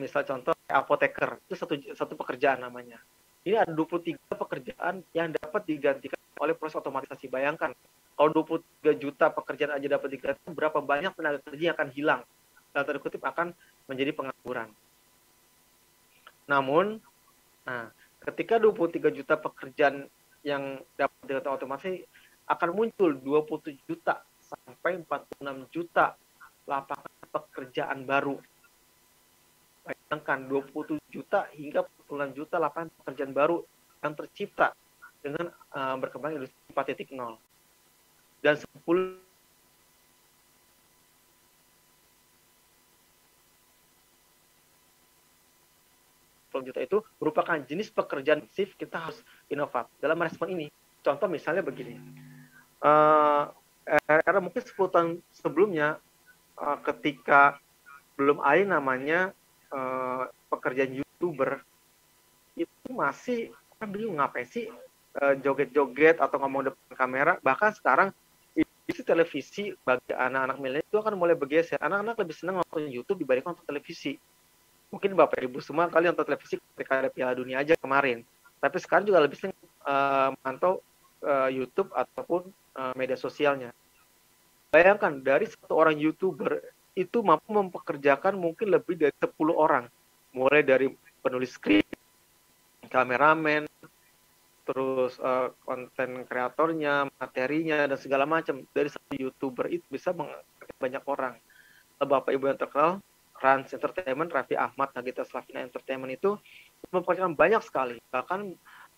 misal contoh apoteker, itu satu pekerjaan namanya. Ini ada 23 pekerjaan yang dapat digantikan oleh proses otomatisasi. Bayangkan, kalau 23 juta pekerjaan aja dapat digantikan, berapa banyak tenaga kerja yang akan hilang. Dalam tanda kutip akan menjadi pengangguran. Namun, ketika 23 juta pekerjaan yang dapat digantikan otomatis, akan muncul 27 juta sampai 46 juta lapangan pekerjaan baru. Bayangkan 27 juta hingga 46 juta lapangan pekerjaan baru yang tercipta dengan berkembang industri 4.0. Dan 10 juta itu merupakan jenis pekerjaan shift. Kita harus inovatif dalam merespon ini. Contoh misalnya begini, karena mungkin 10 tahun sebelumnya ketika belum ada namanya pekerjaan YouTuber, itu masih bingung ngapain sih joget-joget atau ngomong depan kamera. Bahkan sekarang isi televisi bagi anak-anak milenial itu akan mulai bergeser. Anak-anak lebih senang nonton YouTube dibandingkan nonton televisi. Mungkin Bapak Ibu semua kali nonton televisi ketika ada Piala Dunia aja kemarin. Tapi sekarang juga lebih sering memantau YouTube ataupun media sosialnya. Bayangkan dari satu orang YouTuber itu mampu mempekerjakan mungkin lebih dari 10 orang. Mulai dari penulis skrip, kameramen, terus konten kreatornya, materinya, dan segala macam. Dari satu YouTuber itu bisa mengangkat banyak orang. Bapak Ibu yang terkenal, Rans Entertainment, Raffi Ahmad, Nagita Slavina Entertainment itu mempekerjakan banyak sekali. Bahkan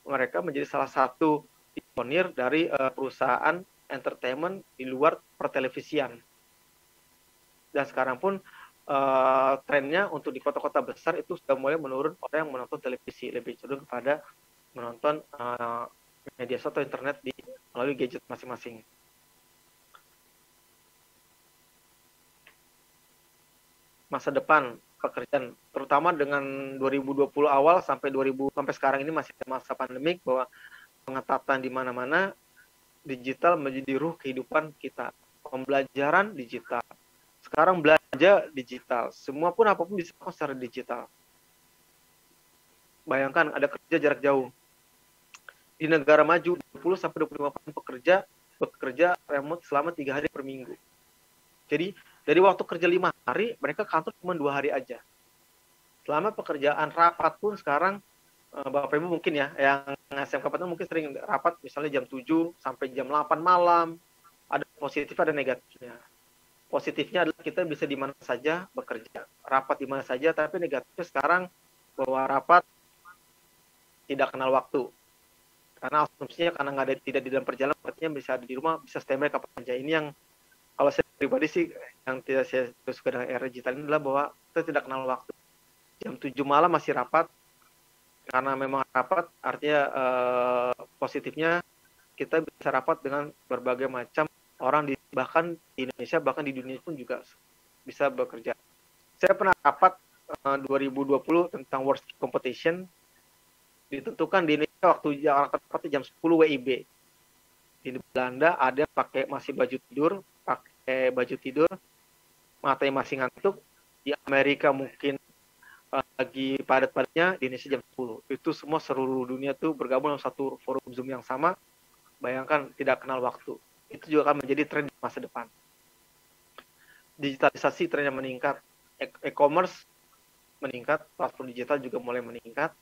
mereka menjadi salah satu pionir dari perusahaan entertainment di luar pertelevisian. Dan sekarang pun trennya untuk di kota-kota besar itu sudah mulai menurun orang yang menonton televisi, lebih cenderung kepada menonton media sosial atau internet melalui gadget masing-masing. Masa depan pekerjaan, terutama dengan 2020 awal sampai sekarang ini masih masa pandemik, bahwa pengetatan di mana-mana, digital menjadi ruh kehidupan kita. Pembelajaran digital. Sekarang belanja digital. Semua pun apapun bisa secara digital. Bayangkan ada kerja jarak jauh. Di negara maju 20 sampai 25% pekerja bekerja remote selama 3 hari per minggu. Jadi dari waktu kerja 5 hari, mereka kantor cuma 2 hari aja. Selama pekerjaan rapat pun sekarang, Bapak Ibu mungkin ya, yang SMK 4 mungkin sering rapat misalnya jam 7 sampai jam 8 malam. Ada positif, ada negatifnya. Positifnya adalah kita bisa di mana saja bekerja, rapat di mana saja, tapi negatifnya sekarang bahwa rapat tidak kenal waktu. Karena asumsinya karena tidak di dalam perjalanan, artinya bisa di rumah, bisa standby kapan saja. Ini yang kalau saya pribadi sih, yang tidak saya suka dengan era digital ini adalah bahwa kita tidak kenal waktu. Jam 7 malam masih rapat, karena memang rapat, artinya positifnya kita bisa rapat dengan berbagai macam orang, bahkan di Indonesia, bahkan di dunia pun juga bisa bekerja. Saya pernah rapat 2020 tentang World Competition, ditentukan di Indonesia waktu Jakarta jam 10 WIB. Di Belanda ada pakai masih baju tidur, matanya masih ngantuk. Di Amerika mungkin lagi padat-padatnya, di Indonesia jam 10. Itu semua seluruh dunia tuh bergabung dalam satu forum Zoom yang sama. Bayangkan tidak kenal waktu. Itu juga akan menjadi tren di masa depan. Digitalisasi trennya meningkat, e-commerce meningkat, platform digital juga mulai meningkat.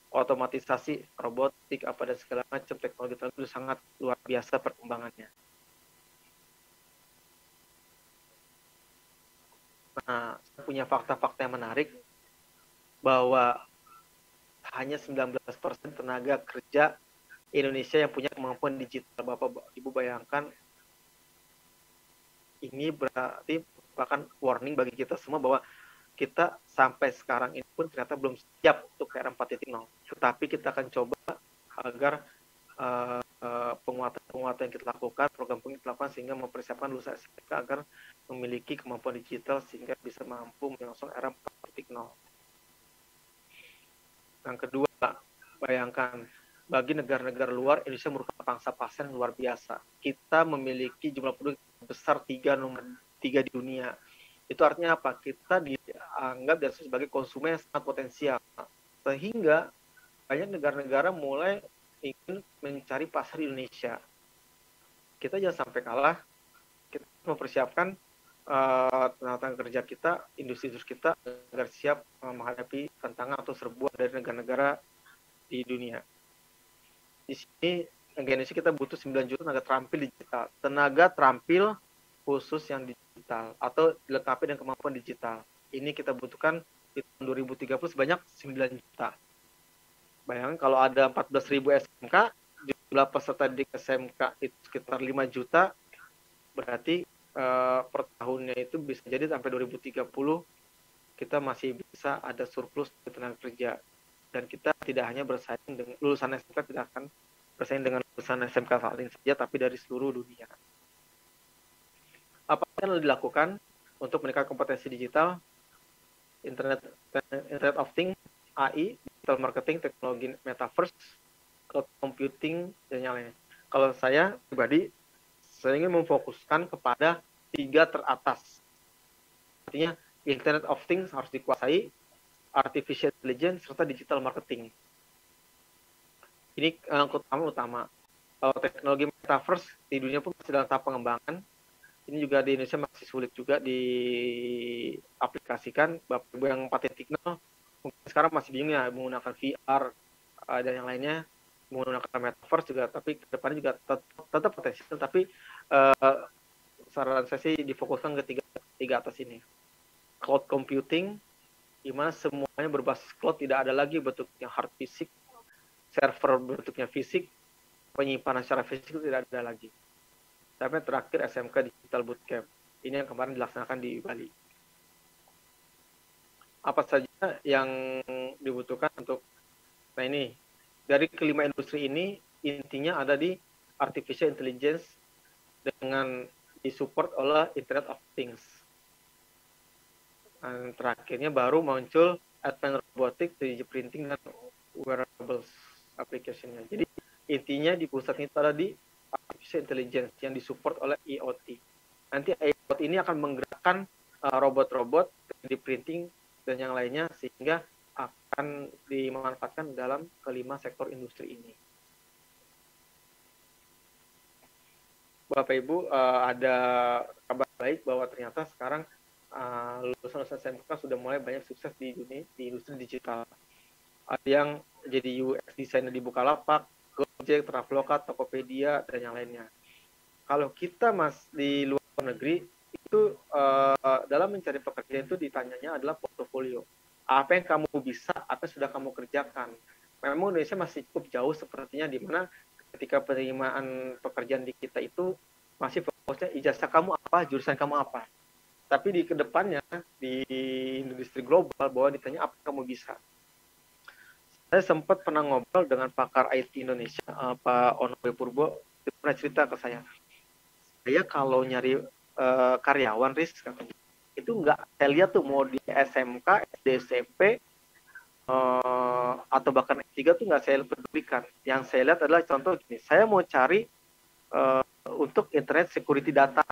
Otomatisasi, robotik, apa dan segala macam teknologi itu sangat luar biasa perkembangannya. Nah, saya punya fakta-fakta yang menarik bahwa hanya 19% tenaga kerja Indonesia yang punya kemampuan digital. Bapak Ibu bayangkan, ini berarti bahkan warning bagi kita semua bahwa kita sampai sekarang ini pun ternyata belum siap untuk era 4.0. Tetapi kita akan coba agar penguatan yang kita lakukan, program yang kita lakukan, sehingga mempersiapkan lulusan SMK agar memiliki kemampuan digital sehingga bisa mampu menyongsong era 4.0. Yang kedua, bayangkan, bagi negara-negara luar, Indonesia merupakan pangsa pasar yang luar biasa. Kita memiliki jumlah penduduk besar nomor 3 di dunia. Itu artinya apa? Kita dianggap sebagai konsumen yang sangat potensial. Sehingga banyak negara-negara mulai ingin mencari pasar Indonesia. Kita jangan sampai kalah. Kita mempersiapkan tenaga kerja kita, industri-industri kita agar siap menghadapi tantangan atau serbuan dari negara-negara di dunia. Di sini Indonesia kita butuh 9 juta tenaga terampil digital. Tenaga terampil khusus yang digital atau dilengkapi dengan kemampuan digital. Ini kita butuhkan di tahun 2030 sebanyak 9 juta. Bayangkan kalau ada 14.000 SMK, jumlah peserta didik SMK itu sekitar 5 juta, berarti per tahunnya itu bisa jadi sampai 2030 kita masih bisa ada surplus tenaga kerja. Dan kita tidak hanya bersaing dengan lulusan SMK, tidak akan bersaing dengan lulusan SMK Valin saja, tapi dari seluruh dunia. Apa yang dilakukan untuk meningkatkan kompetensi digital, Internet of Things, AI, digital marketing, teknologi metaverse, cloud computing, dan yang lainnya. Kalau saya pribadi, saya ingin memfokuskan kepada 3 teratas. Artinya, Internet of Things harus dikuasai, artificial intelligence, serta digital marketing. Ini utama. Kalau teknologi metaverse di dunia pun masih dalam tahap pengembangan. Ini juga di Indonesia masih sulit juga diaplikasikan. Bapak Ibu yang 4.0 mungkin sekarang masih bingung ya menggunakan VR dan yang lainnya, menggunakan metaverse juga, tapi kedepannya juga tetap potensial. Tapi saran saya sih difokuskan ke tiga atas ini. Cloud computing, di mana semuanya berbasis cloud, tidak ada lagi bentuknya hard fisik, server bentuknya fisik, penyimpanan secara fisik itu tidak ada lagi. Sampai terakhir SMK Digital Bootcamp. Ini yang kemarin dilaksanakan di Bali. Apa saja yang dibutuhkan untuk, nah ini, dari kelima industri ini, intinya ada di artificial intelligence dengan disupport oleh Internet of Things. terakhirnya baru muncul advanced robotics, 3D printing, dan wearables application-nya. Jadi intinya di pusat itu ada di artificial intelligence yang disupport oleh IoT. Nanti IoT ini akan menggerakkan robot-robot, 3D printing, dan yang lainnya sehingga akan dimanfaatkan dalam kelima sektor industri ini. Bapak Ibu, ada kabar baik bahwa ternyata sekarang lulusan SMK sudah mulai banyak sukses di dunia, di industri digital. Ada yang jadi UX designer di Bukalapak, Gojek, Traveloka, Tokopedia, dan yang lainnya. Kalau kita di luar negeri, itu dalam mencari pekerjaan itu ditanyanya adalah portofolio. Apa yang kamu bisa, apa yang sudah kamu kerjakan. Memang Indonesia masih cukup jauh sepertinya, di mana ketika penerimaan pekerjaan di kita itu masih fokusnya ijazah kamu apa, jurusan kamu apa. Tapi di kedepannya, di industri global, bahwa ditanya apa kamu bisa. Saya sempat pernah ngobrol dengan pakar IT Indonesia, Pak Onowe Purbo, dia pernah cerita ke saya. Saya kalau nyari karyawan risk, katanya, itu nggak saya lihat tuh mau di SMK, SD, SMP, atau bahkan S3 tuh nggak saya pedulikan. Yang saya lihat adalah contoh gini, saya mau cari untuk internet security data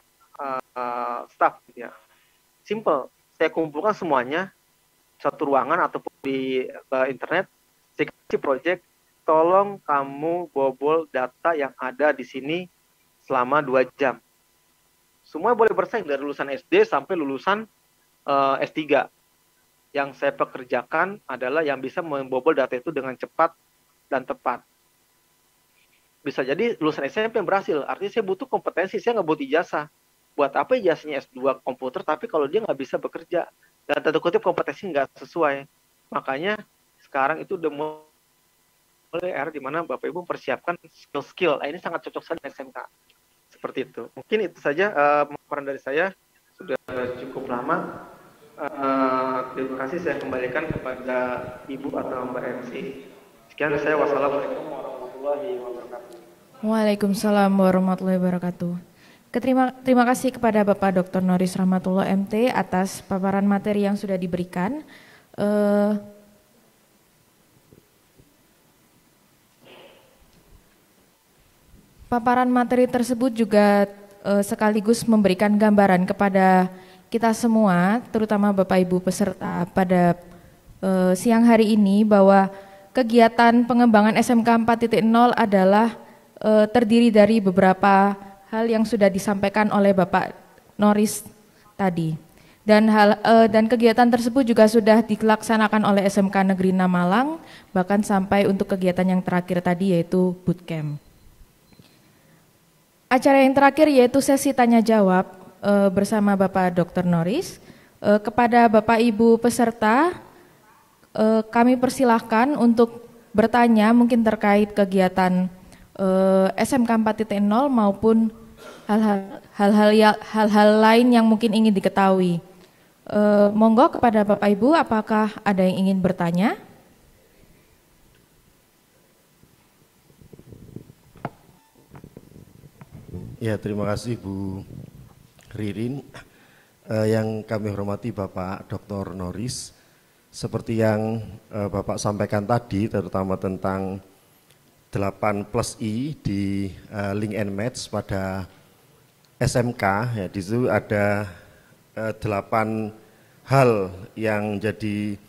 staff, gitu ya. Simple, saya kumpulkan semuanya satu ruangan ataupun di internet, saya kasih project, tolong kamu bobol data yang ada di sini selama 2 jam. Semua boleh bersaing dari lulusan SD sampai lulusan S3. Yang saya pekerjakan adalah yang bisa membobol data itu dengan cepat dan tepat. Bisa jadi lulusan SMP yang berhasil, artinya saya butuh kompetensi, saya nggak butuh ijazah. Buat apa ijazahnya S2 komputer, tapi kalau dia nggak bisa bekerja, dan tanda kutip kompetensi nggak sesuai. Makanya sekarang itu udah mulai era di mana Bapak Ibu mempersiapkan skill-skill. Ini sangat cocok sekali dengan SMK. Seperti itu. Mungkin itu saja pemaparan dari saya. Sudah cukup lama. Terima kasih, saya kembalikan kepada Ibu atau Mbak MC. Sekian saya, wassalamualaikum warahmatullahi wabarakatuh. Waalaikumsalam warahmatullahi wabarakatuh. Terima kasih kepada Bapak Dr. Noris Rahmatullah MT atas paparan materi yang sudah diberikan. Paparan materi tersebut juga sekaligus memberikan gambaran kepada kita semua, terutama Bapak Ibu peserta pada siang hari ini, bahwa kegiatan pengembangan SMK 4.0 adalah terdiri dari beberapa hal yang sudah disampaikan oleh Bapak Noris tadi. Dan kegiatan tersebut juga sudah dilaksanakan oleh SMK Negeri 6 Malang, bahkan sampai untuk kegiatan yang terakhir tadi yaitu bootcamp. Acara yang terakhir yaitu sesi tanya jawab bersama Bapak Dr. Noris. Kepada Bapak Ibu peserta, kami persilahkan untuk bertanya mungkin terkait kegiatan SMK 4.0 maupun hal-hal lain yang mungkin ingin diketahui. Monggo kepada Bapak Ibu, apakah ada yang ingin bertanya? Ya, terima kasih Bu Ririn. Yang kami hormati Bapak Dr. Noris, seperti yang Bapak sampaikan tadi, terutama tentang 8+I di link and match pada SMK, ya, di situ ada 8 hal yang jadi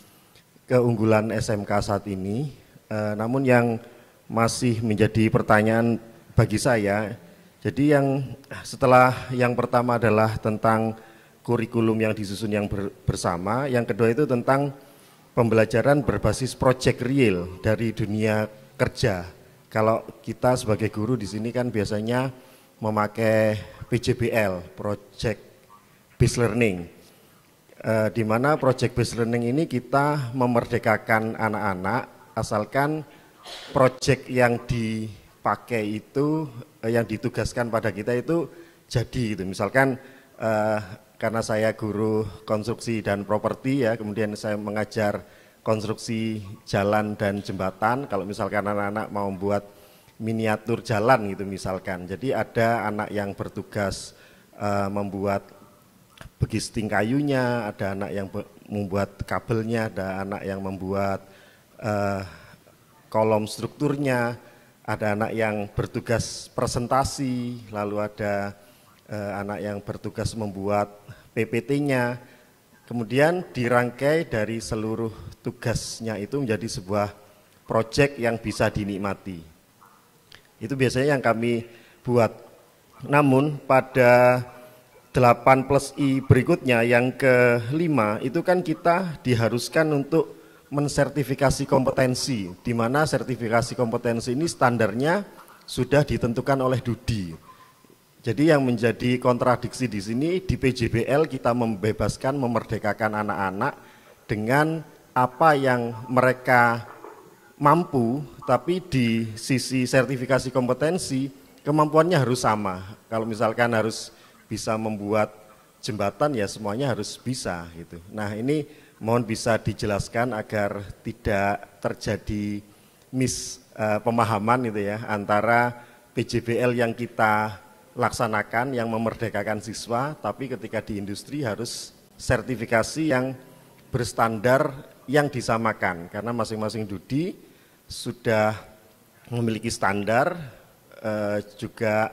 keunggulan SMK saat ini. Namun yang masih menjadi pertanyaan bagi saya, jadi yang setelah yang pertama adalah tentang kurikulum yang disusun yang bersama, yang kedua itu tentang pembelajaran berbasis project real dari dunia kerja. Kalau kita sebagai guru di sini kan biasanya memakai PJBL, Project Based Learning, di mana Project Based Learning ini kita memerdekakan anak-anak asalkan project yang dipakai itu, yang ditugaskan pada kita itu jadi gitu. Misalkan karena saya guru konstruksi dan properti ya, kemudian saya mengajar konstruksi jalan dan jembatan. Kalau misalkan anak-anak mau membuat miniatur jalan gitu misalkan, jadi ada anak yang bertugas membuat begisting kayunya, ada anak yang membuat kabelnya, ada anak yang membuat kolom strukturnya, ada anak yang bertugas presentasi, lalu ada anak yang bertugas membuat PPT-nya. Kemudian dirangkai dari seluruh tugasnya itu menjadi sebuah proyek yang bisa dinikmati. Itu biasanya yang kami buat. Namun pada 8+I berikutnya yang ke-5 itu kan kita diharuskan untuk mensertifikasi kompetensi, di mana sertifikasi kompetensi ini standarnya sudah ditentukan oleh DUDI. Jadi yang menjadi kontradiksi di sini di PJBL kita membebaskan, memerdekakan anak-anak dengan apa yang mereka mampu, tapi di sisi sertifikasi kompetensi kemampuannya harus sama. Kalau misalkan harus bisa membuat jembatan ya semuanya harus bisa gitu. Nah ini mohon bisa dijelaskan agar tidak terjadi pemahaman itu ya antara PJBL yang kita laksanakan yang memerdekakan siswa, tapi ketika di industri harus sertifikasi yang berstandar yang disamakan karena masing-masing DUDI sudah memiliki standar, juga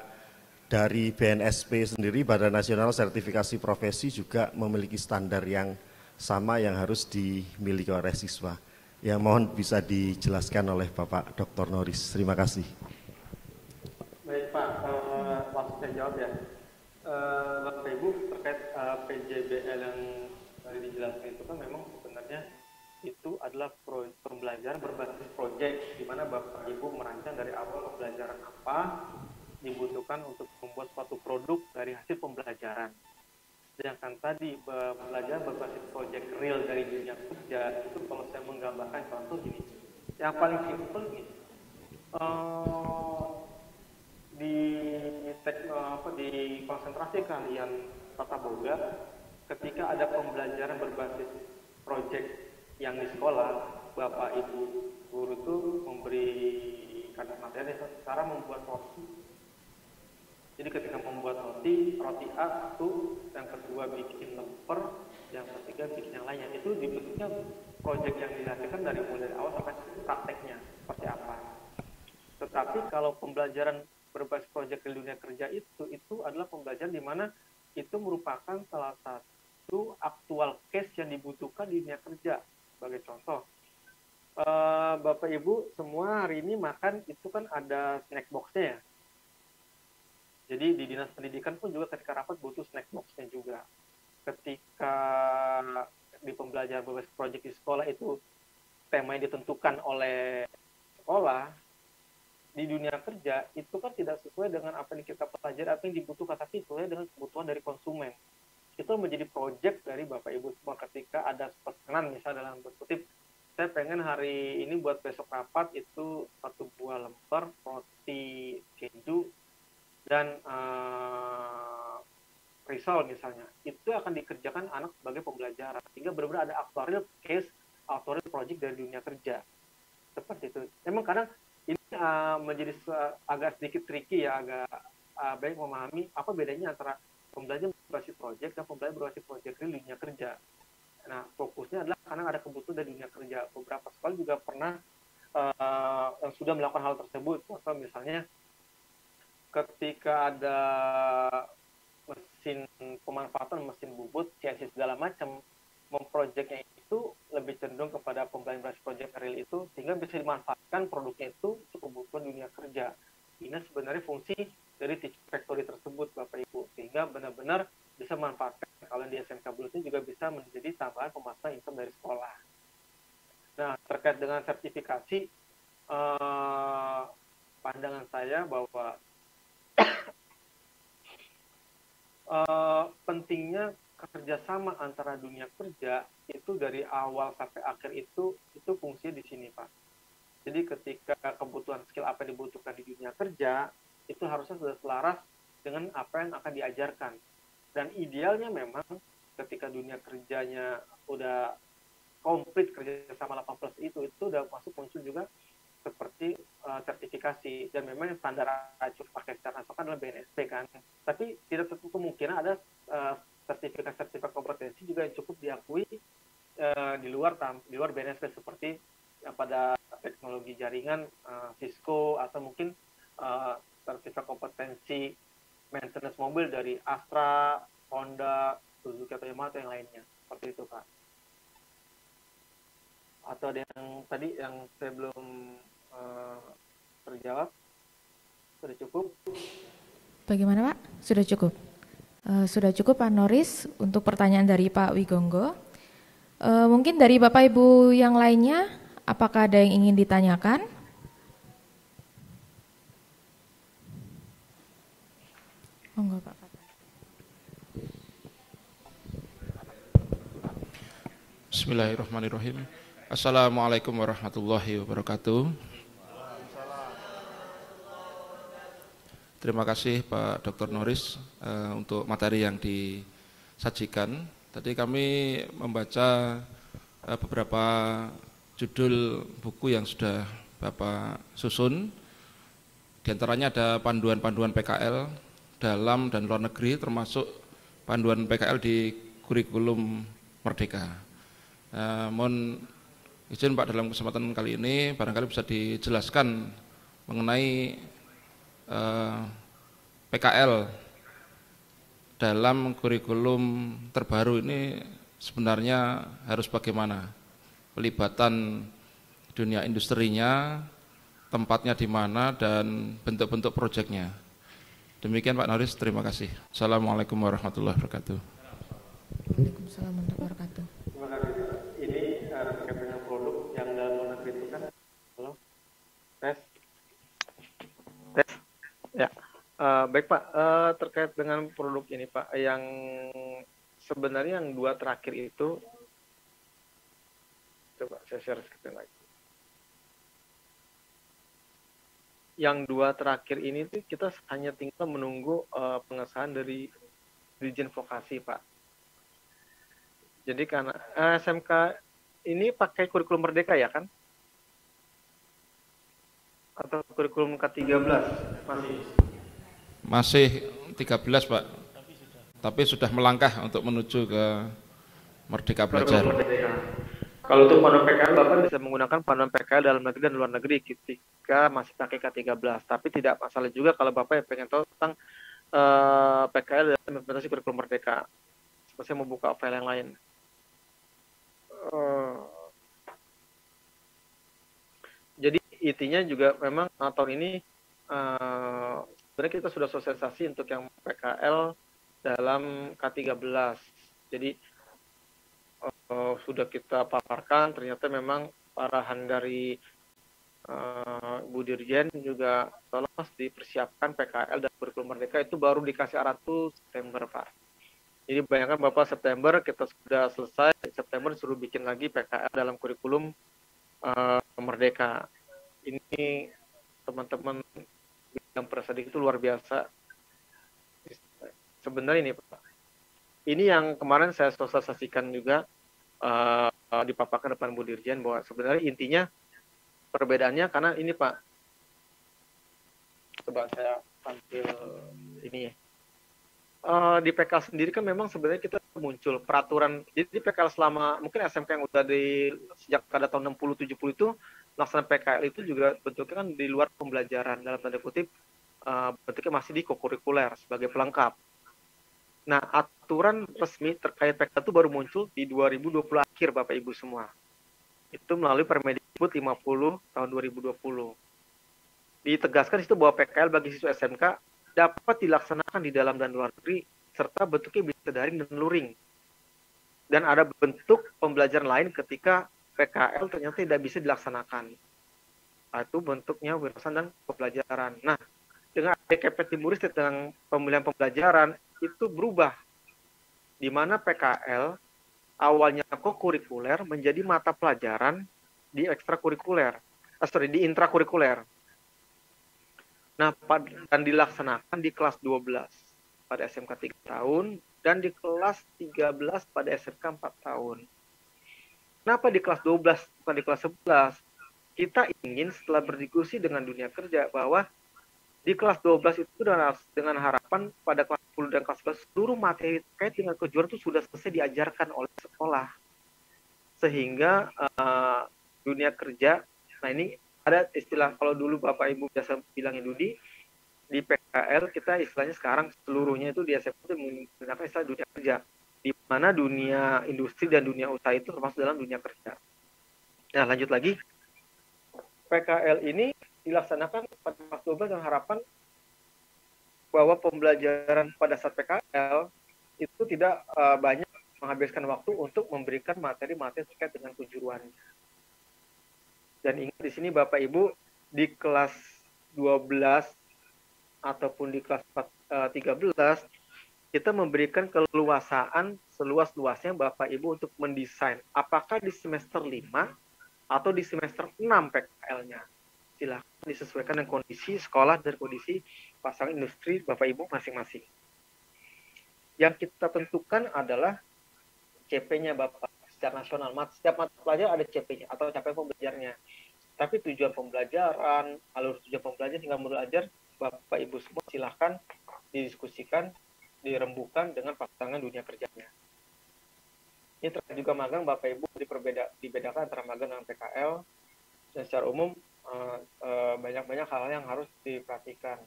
dari BNSP sendiri, Badan Nasional Sertifikasi Profesi juga memiliki standar yang sama yang harus dimiliki oleh siswa. Ya mohon bisa dijelaskan oleh Bapak Dr. Noris. Terima kasih. Baik Pak, langsung saya jawab ya. Bapak Ibu terkait PJBL yang tadi dijelaskan itu kan memang sebenarnya itu adalah pembelajaran berbasis proyek, di mana Bapak Ibu merancang dari awal pembelajaran apa dibutuhkan untuk membuat suatu produk dari hasil pembelajaran. Sedangkan tadi pembelajaran berbasis proyek real dari dunia kerja itu kalau saya menggambarkan contoh gini, yang paling simpel gini, di konsentrasi kalian tata boga, ketika ada pembelajaran berbasis proyek yang di sekolah, Bapak Ibu guru itu memberi kadar materi cara membuat roti. Jadi ketika membuat roti A itu, yang kedua bikin lemper, yang ketiga bikin yang lainnya. Itu dibentuknya proyek yang dihasilkan dari mulai awal sampai prakteknya seperti apa. Tetapi kalau pembelajaran berbasis proyek di dunia kerja itu adalah pembelajaran di mana itu merupakan salah satu aktual case yang dibutuhkan di dunia kerja. Sebagai contoh, Bapak Ibu semua hari ini makan itu kan ada snack box-nya ya. Jadi di Dinas Pendidikan pun juga ketika rapat butuh snack box-nya juga. Ketika di pembelajaran berbasis proyek di sekolah itu tema yang ditentukan oleh sekolah, di dunia kerja itu kan tidak sesuai dengan apa yang kita pelajari, apa yang dibutuhkan, tapi sesuai dengan kebutuhan dari konsumen. Itu menjadi proyek dari Bapak Ibu semua ketika ada pesanan, misalnya dalam kutip, saya pengen hari ini buat besok rapat itu 1 buah lemper, roti keju, dan risol misalnya. Itu akan dikerjakan anak sebagai pembelajaran, sehingga benar-benar ada actual case, actual project dari dunia kerja. Seperti itu. Memang kadang ini menjadi agak sedikit tricky ya, agak baik memahami apa bedanya antara pembelajaran berbasis proyek dan pembelajaran berbasis proyek di dunia kerja. Nah, fokusnya adalah karena ada kebutuhan dari dunia kerja. Beberapa sekolah juga pernah yang sudah melakukan hal tersebut. Contoh misalnya ketika ada mesin pemanfaatan mesin bubut, CNC segala macam, memprojeknya itu lebih cenderung kepada pembelajaran berbasis proyek real itu, sehingga bisa dimanfaatkan produknya itu untuk kebutuhan dunia kerja. Ini sebenarnya fungsi dari teaching factory tersebut, Bapak Ibu, sehingga benar-benar bisa memanfaatkan kalau di SMK Bulutin juga bisa menjadi tambahan pemasukan income dari sekolah. Nah, terkait dengan sertifikasi, pandangan saya bahwa pentingnya kerjasama antara dunia kerja itu dari awal sampai akhir itu fungsinya di sini, Pak. Jadi ketika kebutuhan skill apa yang dibutuhkan di dunia kerja itu harusnya sudah selaras dengan apa yang akan diajarkan. Dan idealnya memang ketika dunia kerjanya udah komplit kerja sama 8+ itu udah masuk muncul juga seperti sertifikasi, dan memang standar acuan pakai secara nasional adalah BNSP kan. Tapi tidak tertutup kemungkinan ada sertifikat kompetensi juga yang cukup diakui di luar BNSP seperti pada teknologi jaringan Cisco atau mungkin sertifikat kompetensi maintenance mobil dari Astra, Honda, Suzuki atau Yamaha atau yang lainnya. Seperti itu, Pak. Atau ada yang tadi yang saya belum terjawab? Sudah cukup? Bagaimana, Pak? Sudah cukup? Sudah cukup, Pak Noris, untuk pertanyaan dari Pak Wigonggo. Mungkin dari Bapak Ibu yang lainnya, apakah ada yang ingin ditanyakan? Monggo, Pak. Bismillahirrahmanirrahim. Assalamualaikum warahmatullahi wabarakatuh. Terima kasih Pak Dr. Noris untuk materi yang disajikan. Tadi kami membaca beberapa judul buku yang sudah Bapak susun. Di antaranya ada panduan-panduan PKL dalam dan luar negeri, termasuk panduan PKL di kurikulum Merdeka. Mohon izin Pak, dalam kesempatan kali ini barangkali bisa dijelaskan mengenai PKL dalam kurikulum terbaru ini sebenarnya harus bagaimana? Pelibatan dunia industrinya, tempatnya di mana, dan bentuk-bentuk proyeknya. Demikian Pak Noris, terima kasih. Assalamualaikum warahmatullahi wabarakatuh. Waalaikumsalam warahmatullahi wabarakatuh. Terima kasih. Ini terkait dengan produk yang dalam luar negeri itu kan, halo, tes, ya. Baik Pak, terkait dengan produk ini Pak, yang sebenarnya yang dua terakhir itu, coba saya share screen lagi. Yang dua terakhir ini tuh kita hanya tinggal menunggu pengesahan dari Dirjen Vokasi Pak. Jadi karena SMK ini pakai kurikulum Merdeka ya kan? Atau kurikulum K13 masih? Masih 13 Pak, tapi sudah melangkah untuk menuju ke Merdeka Belajar. Kalau untuk panduan PKL, Bapak bisa menggunakan panduan PKL dalam negeri dan luar negeri ketika masih pakai K13. Tapi tidak masalah juga kalau Bapak yang pengen tahu tentang PKL dalam implementasi kurikulum Merdeka. Seperti saya mau buka file yang lain. Jadi intinya juga memang tahun ini sebenarnya kita sudah sosialisasi untuk yang PKL dalam K13. Jadi sudah kita paparkan, ternyata memang arahan dari Bu Dirjen juga tolong dipersiapkan PKL dan kurikulum Merdeka itu baru dikasih arahan itu September Pak. Jadi bayangkan Bapak September kita sudah selesai, September suruh bikin lagi PKL dalam kurikulum Merdeka. Ini teman-teman yang Persadik itu luar biasa. Sebenarnya ini Pak, ini yang kemarin saya sosialisasikan juga dipaparkan depan Bu Dirjen bahwa sebenarnya intinya perbedaannya karena ini Pak, coba saya tampil ini ya. Di PKL sendiri kan memang sebenarnya kita muncul peraturan, jadi di PKL selama mungkin SMK yang udah sejak pada tahun 60-70 itu pelaksanaan PKL itu juga bentuknya kan di luar pembelajaran, dalam tanda kutip bentuknya masih di kokurikuler sebagai pelengkap. Nah, aturan resmi terkait PKL itu baru muncul di 2020 akhir Bapak Ibu semua. Itu melalui Permendikbud 50 tahun 2020. Ditegaskan di situ bahwa PKL bagi siswa SMK dapat dilaksanakan di dalam dan luar negeri serta bentuknya bisa daring dan luring. Dan ada bentuk pembelajaran lain ketika PKL ternyata tidak bisa dilaksanakan. Itu bentuknya wirausahaan dan pembelajaran. Nah, dengan Kepetimuris tentang pemilihan pembelajaran itu berubah, di mana PKL awalnya kokurikuler menjadi mata pelajaran di ekstrakurikuler, di intrakurikuler. Nah, dan dilaksanakan di kelas 12 pada SMK 3 tahun dan di kelas 13 pada SMK 4 tahun. Kenapa di kelas 12 bukan di kelas 11? Kita ingin setelah berdiskusi dengan dunia kerja bahwa Di kelas 12 itu dengan harapan pada kelas 10 dan kelas 11 seluruh materi terkait dengan kejuaraan itu sudah selesai diajarkan oleh sekolah. Sehingga dunia kerja, nah ini ada istilah, kalau dulu Bapak Ibu biasa bilangnya Dudi, di PKL kita istilahnya sekarang seluruhnya itu di SMP itu menggunakan istilah dunia kerja, di mana dunia industri dan dunia usaha itu termasuk dalam dunia kerja. Nah lanjut lagi, PKL ini dilaksanakan pada kelas 12 dengan harapan bahwa pembelajaran pada saat PKL itu tidak banyak menghabiskan waktu untuk memberikan materi-materi terkait dengan kejuruannya. Dan ingat di sini Bapak Ibu, di kelas 12 ataupun di kelas 13 kita memberikan keleluasaan seluas-luasnya Bapak Ibu untuk mendesain apakah di semester 5 atau di semester 6 PKL-nya. Silahkan disesuaikan dengan kondisi sekolah dan kondisi pasangan industri Bapak Ibu masing-masing. Yang kita tentukan adalah CP-nya Bapak secara nasional. Setiap mata pelajaran ada CP-nya atau capaian pembelajarannya. Tapi tujuan pembelajaran, alur tujuan pembelajaran hingga modul ajar, Bapak Ibu semua silahkan didiskusikan, dirembukan dengan pasangan dunia kerjanya. Ini terkait juga magang, Bapak Ibu dibedakan antara magang dengan PKL, dan secara umum banyak-banyak hal yang harus diperhatikan.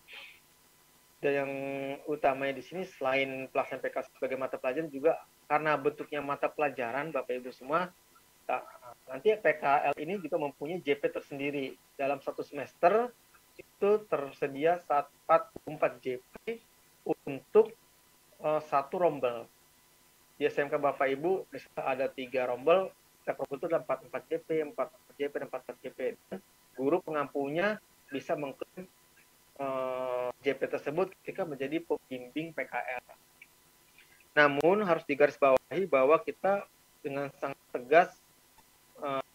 Dan yang utamanya di sini selain pelaksanaan PK sebagai mata pelajaran juga karena bentuknya mata pelajaran Bapak Ibu semua, nanti PKL ini juga mempunyai JP tersendiri. Dalam satu semester itu tersedia 44 JP untuk satu rombel. Di SMK Bapak Ibu misalnya ada 3 rombel, setiap rombel itu ada 44 JP, 44 JP, dan 44 JP. Dan guru pengampunya bisa mengklaim JP tersebut ketika menjadi pembimbing PKL. Namun harus digarisbawahi bahwa kita dengan sangat tegas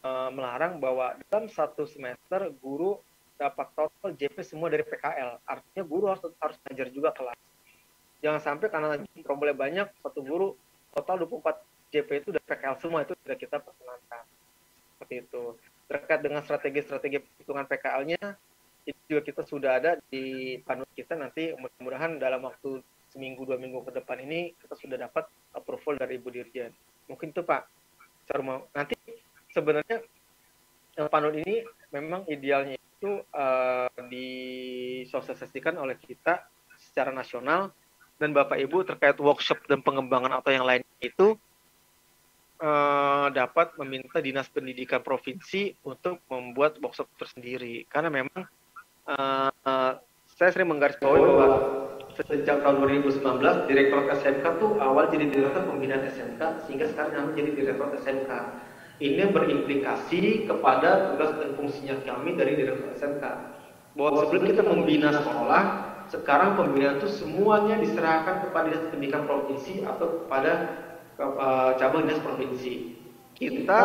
melarang bahwa dalam satu semester guru dapat total JP semua dari PKL. Artinya guru harus ngajar juga kelas. Jangan sampai karena rombelnya banyak, satu guru total 24 JP itu dari PKL semua, itu sudah kita perkenankan. Seperti itu. Terkait dengan strategi-strategi perhitungan PKL-nya, itu juga kita sudah ada di panut kita, nanti mudah-mudahan dalam waktu seminggu 2 minggu ke depan ini kita sudah dapat approval dari Ibu Dirjen. Mungkin itu Pak. Nanti sebenarnya panut ini memang idealnya itu disosialisasikan oleh kita secara nasional, dan Bapak Ibu terkait workshop dan pengembangan atau yang lain itu dapat meminta Dinas Pendidikan Provinsi untuk membuat workshop tersendiri. Karena memang saya sering menggarisbawahi bahwa sejak tahun 2019 Direktorat SMK tuh awal jadi Direktorat Pembinaan SMK sehingga sekarang menjadi Direktorat SMK. Ini berimplikasi kepada tugas dan fungsinya kami dari Direktorat SMK. Bahwa sebelum kita membina sekolah, sekarang pembinaan itu semuanya diserahkan kepada Dinas Pendidikan Provinsi atau kepada cabang dinas provinsi. Kita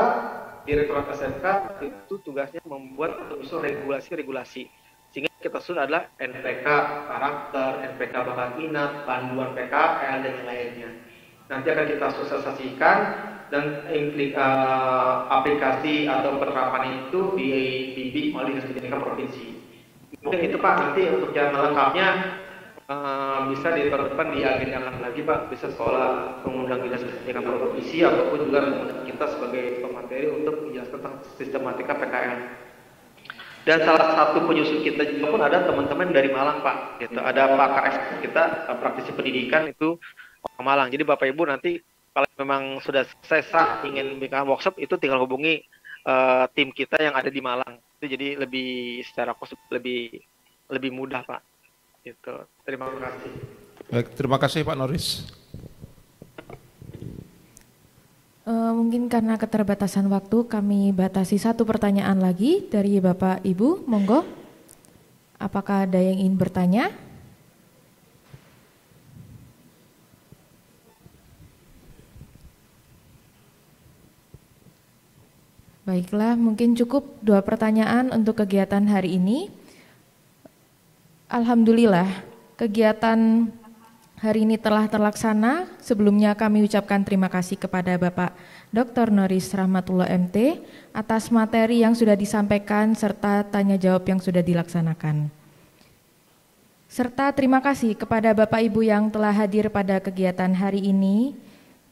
Direktorat SMK itu tugasnya membuat atau usul regulasi-regulasi. Sehingga kita sudah adalah NPK karakter, NPK bakat minat, panduan PKL dan yang lainnya. Nanti akan kita sosialisasikan dan aplikasi atau penerapan itu dibimbing oleh Dinas Pendidikan Provinsi. Mungkin itu Pak, nanti untuk yang lengkapnya bisa diterapkan diagendakan lagi Pak, bisa sekolah mengundang Dinas Pendidikan Provinsi ataupun juga kita sebagai pemateri untuk menjelaskan tentang sistematika PKL. Dan salah satu penyusun kita juga pun ada teman-teman dari Malang Pak, gitu. Ada Pak KF kita praktisi pendidikan itu Malang. Jadi Bapak Ibu nanti kalau memang sudah selesai ingin bikin workshop itu tinggal hubungi tim kita yang ada di Malang. Itu jadi lebih secara kos lebih mudah Pak. Gitu. Terima kasih. Baik, terima kasih Pak Noris. Mungkin karena keterbatasan waktu kami batasi satu pertanyaan lagi dari Bapak Ibu, monggo. Apakah ada yang ingin bertanya? Baiklah, mungkin cukup 2 pertanyaan untuk kegiatan hari ini. Alhamdulillah, kegiatan hari ini telah terlaksana. Sebelumnya kami ucapkan terima kasih kepada Bapak Dr. Noris Rahmatullah MT atas materi yang sudah disampaikan serta tanya jawab yang sudah dilaksanakan. Serta terima kasih kepada Bapak Ibu yang telah hadir pada kegiatan hari ini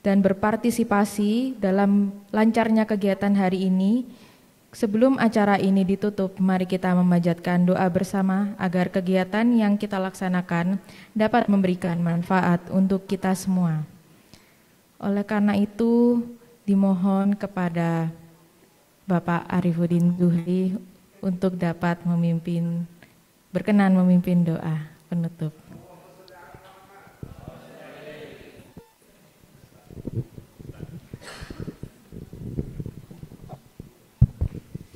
dan berpartisipasi dalam lancarnya kegiatan hari ini. Sebelum acara ini ditutup, mari kita memanjatkan doa bersama agar kegiatan yang kita laksanakan dapat memberikan manfaat untuk kita semua. Oleh karena itu, dimohon kepada Bapak Arifuddin Zuhri untuk dapat berkenan memimpin doa penutup.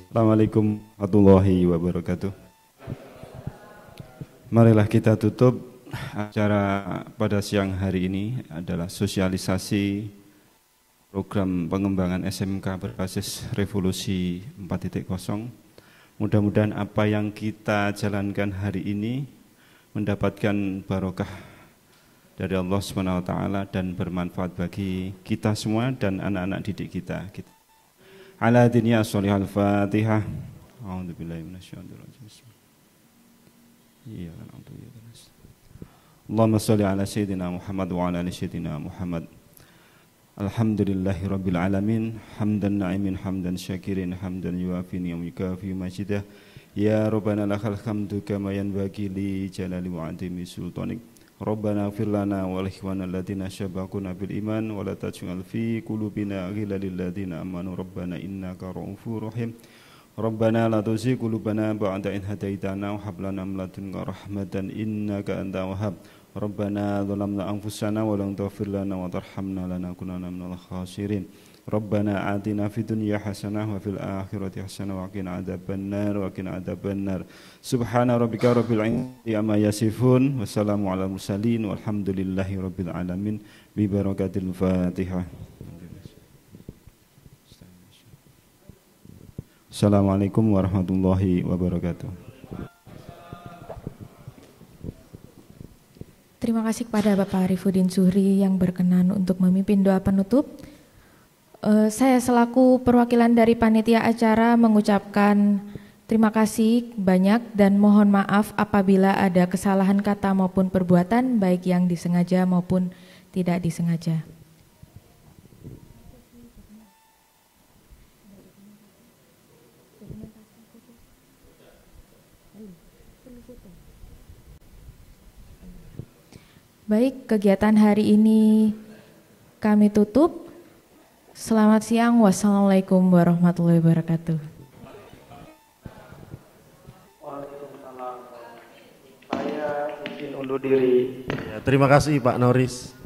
Assalamualaikum warahmatullahi wabarakatuh. Marilah kita tutup acara pada siang hari ini adalah sosialisasi program pengembangan SMK berbasis revolusi 4.0. Mudah-mudahan apa yang kita jalankan hari ini mendapatkan barokah dari Allah SWT dan bermanfaat bagi kita semua dan anak-anak didik kita. Ala dinya sholih al-Fatihah. A'udzubillahi minasyaitonir rajim. Iya, Allahumma sholli ala sayyidina Muhammad wa ala ali sayyidina Muhammad. Alhamdulillahi rabbil alamin, hamdan na'imin, hamdan syakirin, hamdan yuafi ni'am yukafi majidah. Ya Rabbana lakal hamdu kama yanbaghi li jalali wa azimi sultanik. Rabbana ighfir lana wa li ikhwana alladziina sabaquna bil iman wa la taj'al fi qulubina ghillan lil ladziina amanu rabbana innaka ra'ufur rahim. Rabbana la tuzigh qulubana ba'da idh hadaitana wa hab lana min ladunka rahmatan innaka antal wahhab. Rabbana zalamna anfusana wa lam taghfir lana wa tarhamna lanakunanna minal khasirin. Rabbana atina fid dunya hasanah wa fil akhirati hasanah wa qina adzabannar wa qina adzabannar. Subhana rabbika rabbil izzati amma yasifun wa salamun alal mursalin walhamdulillahi rabbil alamin bi barakatil Fatihah. Assalamualaikum warahmatullahi wabarakatuh. Terima kasih kepada Bapak Arifuddin Zuhri yang berkenan untuk memimpin doa penutup. Saya selaku perwakilan dari panitia acara mengucapkan terima kasih banyak dan mohon maaf apabila ada kesalahan kata maupun perbuatan baik yang disengaja maupun tidak disengaja. Baik, kegiatan hari ini kami tutup. Selamat siang, wassalamualaikum warahmatullahi wabarakatuh. Waalaikumsalam. Saya izin undur diri. Ya, terima kasih Pak Noris.